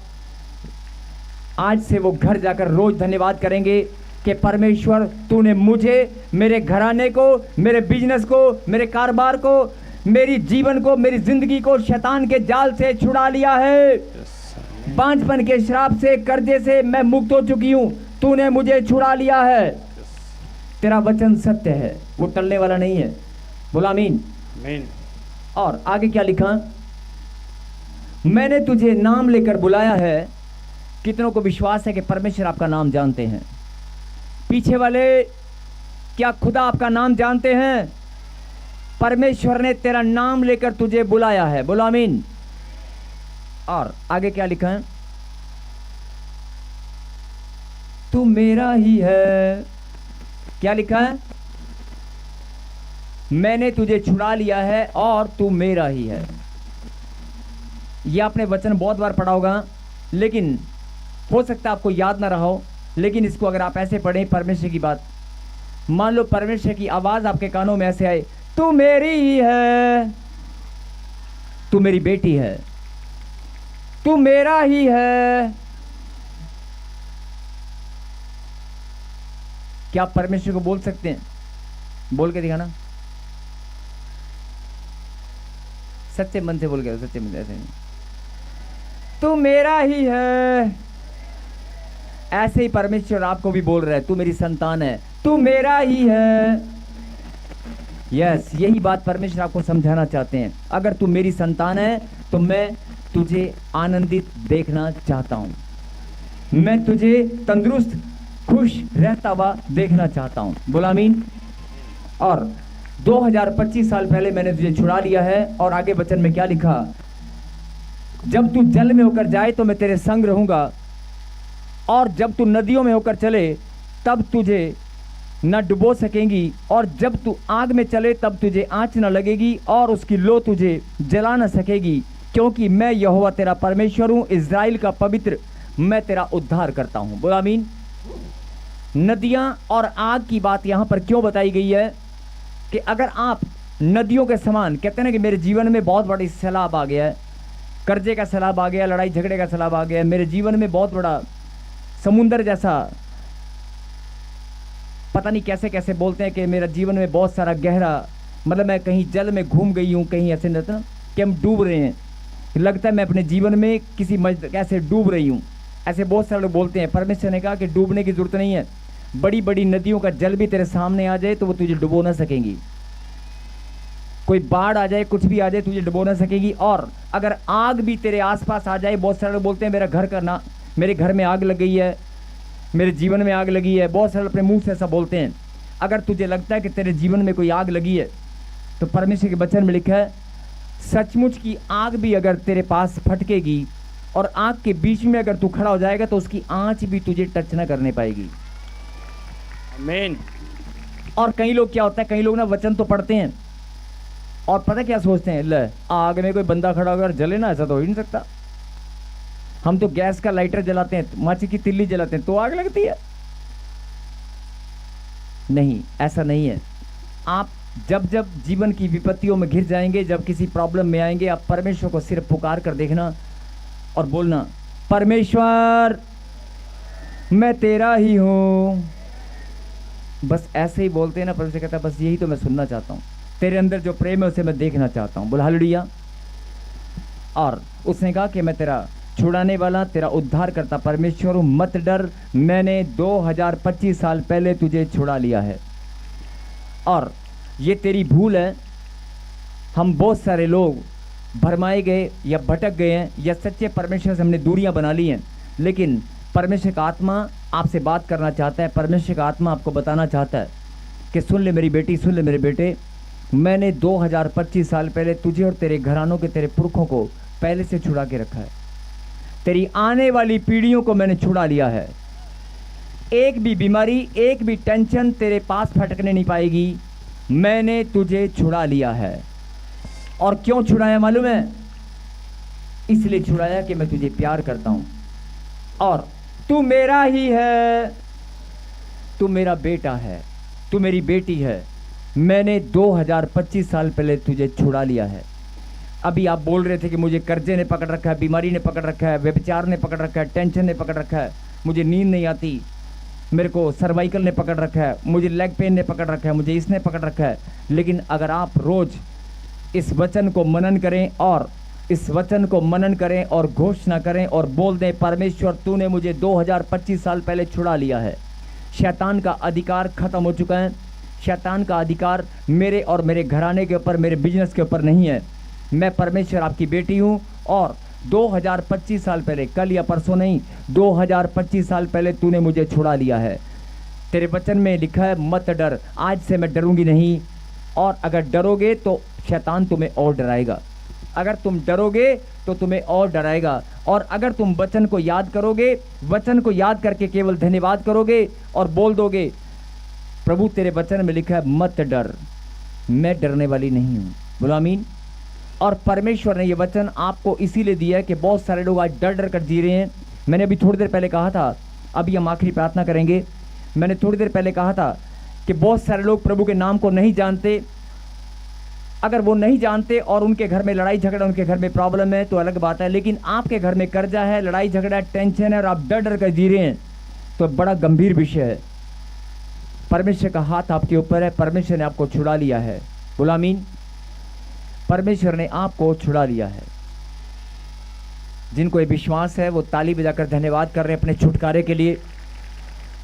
आज से वो घर जाकर रोज धन्यवाद करेंगे कि परमेश्वर तूने मुझे, मेरे घराने को, मेरे बिजनेस को, मेरे कारोबार को, मेरी जीवन को, मेरी जिंदगी को शैतान के जाल से छुड़ा लिया है। बांझपन के श्राप से, कर्जे से मैं मुक्त हो चुकी हूं, तूने मुझे छुड़ा लिया है। तेरा वचन सत्य है, वो टलने वाला नहीं है। बोला आमीन। आमीन। और आगे क्या लिखा? मैंने तुझे नाम लेकर बुलाया है। कितनों को विश्वास है कि परमेश्वर आपका नाम जानते हैं? पीछे वाले, क्या खुदा आपका नाम जानते हैं? परमेश्वर ने तेरा नाम लेकर तुझे बुलाया है। बोलो आमीन। और आगे क्या लिखा है? तू मेरा ही है। क्या लिखा है? मैंने तुझे छुड़ा लिया है और तू मेरा ही है। यह आपने वचन बहुत बार पढ़ा होगा, लेकिन हो सकता है आपको याद ना रहा हो। लेकिन इसको अगर आप ऐसे पढ़ें, परमेश्वर की बात, मान लो परमेश्वर की आवाज आपके कानों में ऐसे आए, तू मेरी ही है, तू मेरी बेटी है, तू मेरा ही है। क्या आप परमेश्वर को बोल सकते हैं? बोल के दिखाना, सच्चे मन से बोल के, सच्चे मन से, ऐसे नहीं, तू मेरा ही है। ऐसे ही परमेश्वर आपको भी बोल रहा है, तू मेरी संतान है, तू मेरा ही है। यस, यही बात परमेश्वर आपको समझाना चाहते हैं। अगर तू मेरी संतान है तो मैं तुझे आनंदित देखना चाहता हूं, मैं तुझे तंदुरुस्त, खुश रहता हुआ देखना चाहता हूं। बोला आमीन। और 2025 साल पहले मैंने तुझे छुड़ा लिया है। और आगे वचन में क्या लिखा? जब तू जल में होकर जाए तो मैं तेरे संग रहूंगा, और जब तू नदियों में होकर चले तब तुझे न डुबो सकेंगी, और जब तू आग में चले तब तुझे आंच न लगेगी, और उसकी लो तुझे जला न सकेगी, क्योंकि मैं यहोवा तेरा परमेश्वर हूं, इज़राइल का पवित्र, मैं तेरा उद्धार करता हूं। बोला आमीन। नदियां और आग की बात यहां पर क्यों बताई गई है? कि अगर आप नदियों के समान, कहते हैं ना कि मेरे जीवन में बहुत बड़ी सैलाब आ गया है, कर्जे का सैलाब आ गया, लड़ाई झगड़े का सैलाब आ गया, मेरे जीवन में बहुत बड़ा समुंदर जैसा, पता नहीं कैसे कैसे बोलते हैं कि मेरा जीवन में बहुत सारा गहरा, मतलब मैं कहीं जल में घूम गई हूँ, कहीं ऐसे रहता ना कि हम डूब रहे हैं, लगता है मैं अपने जीवन में किसी कैसे डूब रही हूँ। ऐसे बहुत सारे लोग बोलते हैं। परमेश्वर ने कहा कि डूबने की जरूरत नहीं है, बड़ी बड़ी नदियों का जल भी तेरे सामने आ जाए तो वो तुझे डुबो ना सकेंगी। कोई बाढ़ आ जाए, कुछ भी आ जाए, तुझे डुबो ना सकेगी। और अगर आग भी तेरे आसपास आ जाए, बहुत सारे लोग बोलते हैं मेरे घर में आग लग गई है, मेरे जीवन में आग लगी है, बहुत सारे अपने मुंह से ऐसा बोलते हैं। अगर तुझे लगता है कि तेरे जीवन में कोई आग लगी है, तो परमेश्वर के वचन में लिखा है, सचमुच की आग भी अगर तेरे पास फटकेगी और आग के बीच में अगर तू खड़ा हो जाएगा तो उसकी आंच भी तुझे टच ना करने पाएगी। आमीन। और कई लोग क्या होता है, कई लोग ना वचन तो पढ़ते हैं और पता क्या सोचते हैं, ले आग में कोई बंदा खड़ा होकर जले ना, ऐसा तो हो ही नहीं सकता। हम तो गैस का लाइटर जलाते हैं, माचिस की तिल्ली जलाते हैं तो आग लगती है। नहीं, ऐसा नहीं है। आप जब जब जीवन की विपत्तियों में घिर जाएंगे, जब किसी प्रॉब्लम में आएंगे, आप परमेश्वर को सिर्फ पुकार कर देखना और बोलना, परमेश्वर मैं तेरा ही हूं। बस ऐसे ही बोलते हैं ना, परमेश्वर कहता है बस यही तो मैं सुनना चाहता हूं, तेरे अंदर जो प्रेम है उसे मैं देखना चाहता हूं। बोल हालेलुया। और उसने कहा कि मैं तेरा छुड़ाने वाला, तेरा उद्धार करता परमेश्वर हूं, मत डर, मैंने 2025 साल पहले तुझे छुड़ा लिया है। और ये तेरी भूल है, हम बहुत सारे लोग भरमाए गए या भटक गए हैं या सच्चे परमेश्वर से हमने दूरियां बना ली हैं, लेकिन परमेश्वर का आत्मा आपसे बात करना चाहता है। परमेश्वर का आत्मा आपको बताना चाहता है कि सुन ले मेरी बेटी, सुन ले मेरे बेटे, मैंने 2025 साल पहले तुझे और तेरे घरानों के, तेरे पुरखों को पहले से छुड़ा के रखा है। तेरी आने वाली पीढ़ियों को मैंने छुड़ा लिया है। एक भी बीमारी, एक भी टेंशन तेरे पास फटकने नहीं पाएगी। मैंने तुझे छुड़ा लिया है। और क्यों छुड़ाया मालूम है? इसलिए छुड़ाया कि मैं तुझे प्यार करता हूं और तू मेरा ही है, तू मेरा बेटा है, तू मेरी बेटी है। मैंने 2025 साल पहले तुझे छुड़ा लिया है। अभी आप बोल रहे थे कि मुझे कर्जे ने पकड़ रखा है, बीमारी ने पकड़ रखा है, व्यभिचार ने पकड़ रखा है, टेंशन ने पकड़ रखा है, मुझे नींद नहीं आती, मेरे को सर्वाइकल ने पकड़ रखा है, मुझे लेग पेन ने पकड़ रखा है, मुझे इसने पकड़ रखा है। लेकिन अगर आप रोज इस वचन को मनन करें और इस वचन को मनन करें और घोषणा करें और बोल दें, परमेश्वर तूने मुझे 2025 साल पहले छुड़ा लिया है। शैतान का अधिकार खत्म हो चुका है। शैतान का अधिकार मेरे और मेरे घराने के ऊपर, मेरे बिजनेस के ऊपर नहीं है। मैं परमेश्वर आपकी बेटी हूं और 2025 साल पहले, कल या परसों नहीं, 2025 साल पहले तूने मुझे छुड़ा लिया है। तेरे वचन में लिखा है मत डर, आज से मैं डरूंगी नहीं। और अगर डरोगे तो शैतान तुम्हें और डराएगा। अगर तुम डरोगे तो तुम्हें और डराएगा। और अगर तुम वचन को याद करोगे, वचन को याद करके केवल धन्यवाद करोगे और बोल दोगे, प्रभु तेरे वचन में लिखा है मत डर, मैं डरने वाली नहीं हूं। बोलो आमीन। और परमेश्वर ने ये वचन आपको इसीलिए दिया है कि बहुत सारे लोग आज डर डर कर जी रहे हैं। मैंने अभी थोड़ी देर पहले कहा था, अभी हम आखिरी प्रार्थना करेंगे। मैंने थोड़ी देर पहले कहा था कि बहुत सारे लोग प्रभु के नाम को नहीं जानते। अगर वो नहीं जानते और उनके घर में लड़ाई झगड़ा, उनके घर में प्रॉब्लम है तो अलग बात है, लेकिन आपके घर में कर्जा है, लड़ाई झगड़ा, टेंशन है और आप डर डर कर जी रहे हैं तो बड़ा गंभीर विषय है। परमेश्वर का हाथ आपके ऊपर है, परमेश्वर ने आपको छुड़ा लिया है। बोलो आमीन। परमेश्वर ने आपको छुड़ा लिया है। जिनको ये विश्वास है वो ताली बजाकर धन्यवाद कर रहे हैं अपने छुटकारे के लिए,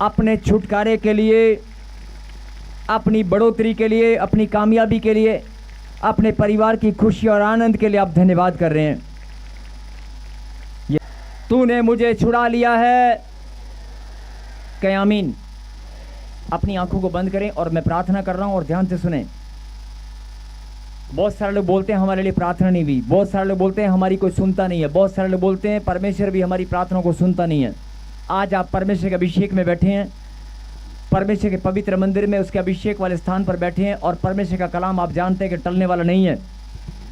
अपने छुटकारे के लिए, अपनी बढ़ोतरी के लिए, अपनी कामयाबी के लिए, अपने परिवार की खुशी और आनंद के लिए आप धन्यवाद कर रहे हैं। तूने मुझे छुड़ा लिया है। कहें आमीन। अपनी आंखों को बंद करें और मैं प्रार्थना कर रहा हूं और ध्यान से सुने। बहुत सारे लोग बोलते हैं हमारे लिए प्रार्थना नहीं हुई, बहुत सारे लोग बोलते हैं हमारी कोई सुनता नहीं है, बहुत सारे लोग बोलते हैं परमेश्वर भी हमारी प्रार्थना को सुनता नहीं है। आज आप परमेश्वर के अभिषेक में बैठे हैं, परमेश्वर के पवित्र मंदिर में उसके अभिषेक वाले स्थान पर बैठे हैं और परमेश्वर का कलाम आप जानते हैं कि टलने वाला नहीं है।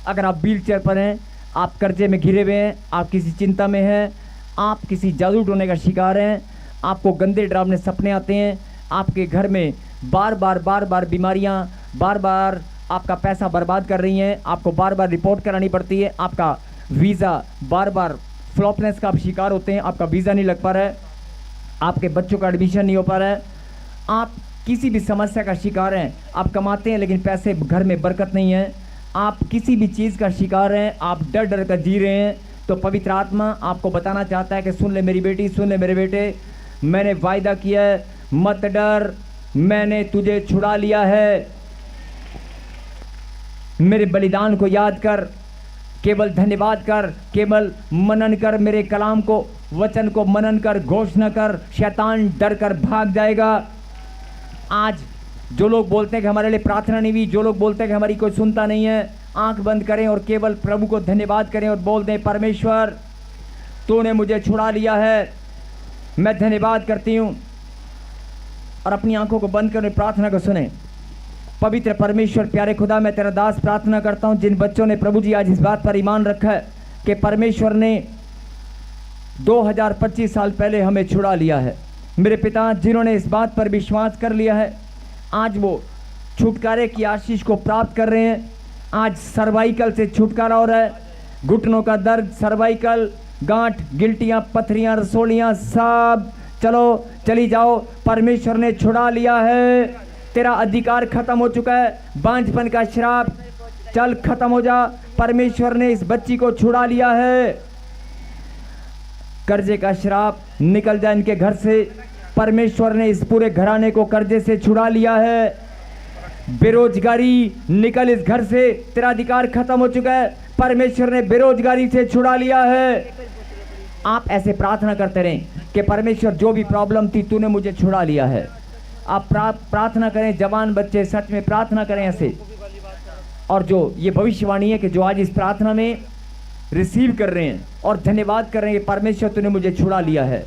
अगर आप व्हील चेयर पर हैं, आप कर्जे में घिरे हुए हैं, आप किसी चिंता में हैं, आप किसी जादू टोने का शिकार हैं, आपको गंदे डरावने सपने आते हैं, आपके घर में बार बार बीमारियां बार बार आपका पैसा बर्बाद कर रही हैं, आपको बार बार रिपोर्ट करानी पड़ती है, आपका वीज़ा बार बार फ्लॉपनेस का आप शिकार होते हैं, आपका वीज़ा नहीं लग पा रहा है, आपके बच्चों का एडमिशन नहीं हो पा रहा है, आप किसी भी समस्या का शिकार हैं, आप कमाते हैं लेकिन पैसे घर में बरकत नहीं है, आप किसी भी चीज़ का शिकार हैं, आप डर डर कर जी रहे हैं, तो पवित्र आत्मा आपको बताना चाहता है कि सुन ले मेरी बेटी, सुन ले मेरे बेटे, मैंने वायदा किया है, मत डर, मैंने तुझे छुड़ा लिया है। मेरे बलिदान को याद कर, केवल धन्यवाद कर, केवल मनन कर, मेरे कलाम को, वचन को मनन कर, घोषणा कर, शैतान डर कर भाग जाएगा। आज जो लोग बोलते हैं कि हमारे लिए प्रार्थना नहीं हुई, जो लोग बोलते हैं कि हमारी कोई सुनता नहीं है, आंख बंद करें और केवल प्रभु को धन्यवाद करें और बोल दें, परमेश्वर तूने मुझे छुड़ा लिया है, मैं धन्यवाद करती हूँ। और अपनी आंखों को बंद कर प्रार्थना को सुने। पवित्र परमेश्वर, प्यारे खुदा, मैं तेरा दास प्रार्थना करता हूँ जिन बच्चों ने प्रभु जी आज इस बात पर ईमान रखा है कि परमेश्वर ने 2025 साल पहले हमें छुड़ा लिया है। मेरे पिता जिन्होंने इस बात पर विश्वास कर लिया है, आज वो छुटकारे की आशीष को प्राप्त कर रहे हैं। आज सर्वाइकल से छुटकारा हो रहा है, घुटनों का दर्द, सर्वाइकल, गांठ, गिल्टियां, पथरियां, रसोलियां, सब चलो चली जाओ, परमेश्वर ने छुड़ा लिया है। तेरा अधिकार खत्म हो चुका है, बांझपन का श्राप चल खत्म हो जा, परमेश्वर ने इस बच्ची को छुड़ा लिया है। कर्जे का श्राप निकल जाए इनके घर से, परमेश्वर ने इस पूरे घराने को कर्जे से छुड़ा लिया है। बेरोजगारी निकल इस घर से, तेरा अधिकार खत्म हो चुका है, परमेश्वर ने बेरोजगारी से छुड़ा लिया है। आप ऐसे प्रार्थना करते रहें कि परमेश्वर जो भी प्रॉब्लम थी तूने मुझे छुड़ा लिया है। आप प्रार्थना करें, जवान बच्चे सच में प्रार्थना करें ऐसे। और जो ये भविष्यवाणी है कि जो आज इस प्रार्थना में रिसीव कर रहे हैं और धन्यवाद कर रहे हैं, परमेश्वर तूने मुझे छुड़ा लिया है।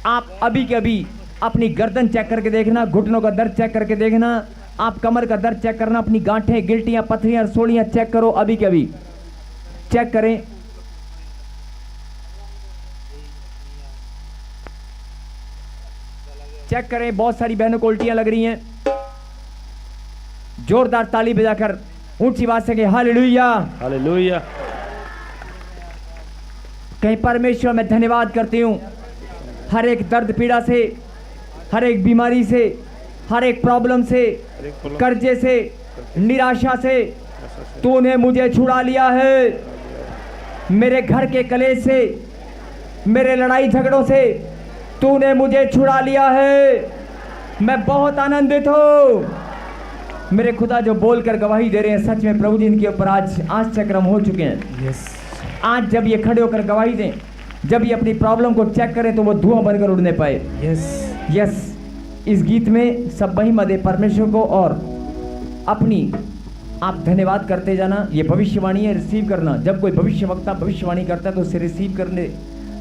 आप अभी के अभी अपनी गर्दन चेक करके देखना, घुटनों का दर्द चेक करके देखना, आप कमर का दर्द चेक करना, अपनी गांठें, गिल्टियां, पथरियां, रसोलियां चेक करो, अभी के अभी चेक करें। चेक करें, बहुत सारी बहनों को उल्टियां लग रही हैं। जोरदार ताली बजाकर ऊंची आवाज से हालेलुया हालेलुया। कहीं परमेश्वर मैं धन्यवाद करती हूं, हर एक दर्द पीड़ा से, हर एक बीमारी से, हर एक प्रॉब्लम से, कर्जे से, निराशा से तूने मुझे छुड़ा लिया है। मेरे घर के कलेश से, मेरे लड़ाई झगड़ों से तूने मुझे छुड़ा लिया है। मैं बहुत आनंदित हूं। मेरे खुदा जो बोलकर गवाही दे रहे हैं, सच में प्रभु जी इनके ऊपर आज आश्चर्यक्रम हो चुके हैं। यस। आज जब ये खड़े होकर गवाही दें, जब ये अपनी प्रॉब्लम को चेक करें तो वो धुआं बनकर उड़ने पाए। यस। यस। इस गीत में सब महिमा दे परमेश्वर को और अपनी आप धन्यवाद करते जाना। ये भविष्यवाणी है, रिसीव करना। जब कोई भविष्यवक्ता भविष्यवाणी करता है तो उसे रिसीव करने,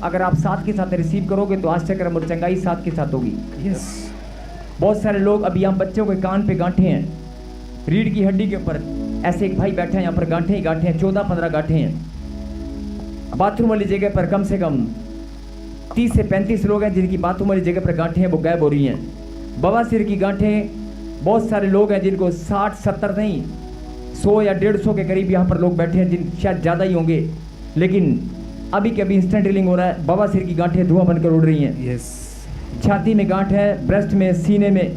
अगर आप साथ के साथ रिसीव करोगे तो आश्चर्यक्रम और चंगाई साथ के साथ होगी। यस। बहुत सारे लोग अभी यहाँ बच्चों के कान पे गांठे हैं, रीढ़ की हड्डी के ऊपर ऐसे एक भाई बैठे हैं, यहाँ पर गांठे ही गांठे हैं, 14-15 गांठे हैं। बाथरूम वाली जगह पर कम से कम 30 से 35 लोग हैं जिनकी बाथरूम वाली जगह पर गांठे हैं वो गायब हो रही हैं। बवासीर की गांठें, बहुत सारे लोग हैं जिनको 60-70 नहीं 100 या 150 के करीब यहाँ पर लोग बैठे हैं, जिन शायद ज़्यादा ही होंगे, लेकिन अभी के अभी इंस्टेंट हीलिंग हो रहा है। बवासीर की गांठें धुआं बनकर उड़ रही हैं। यस। छाती में गांठ है, ब्रेस्ट में, सीने में,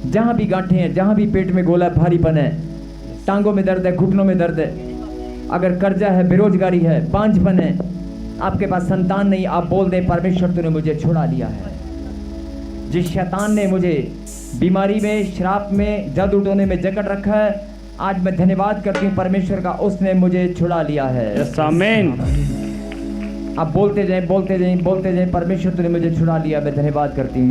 जहाँ भी गांठें हैं, जहाँ भी पेट में गोला भारीपन है, टांगों में दर्द है, घुटनों में दर्द है, अगर कर्जा है, बेरोजगारी है, बांझपन है, आपके पास संतान नहीं, आप बोल दें परमेश्वर तूने मुझे छुड़ा लिया है। जिस शैतान ने मुझे बीमारी में, श्राप में, जादू टोने में जकड़ रखा है, आज मैं धन्यवाद करती हूँ परमेश्वर का, उसने मुझे छुड़ा लिया है। यस, आमीन। आप बोलते जाएं, बोलते जाएं, बोलते जाएं, परमेश्वर तूने मुझे छुड़ा लिया, मैं धन्यवाद करती हूँ।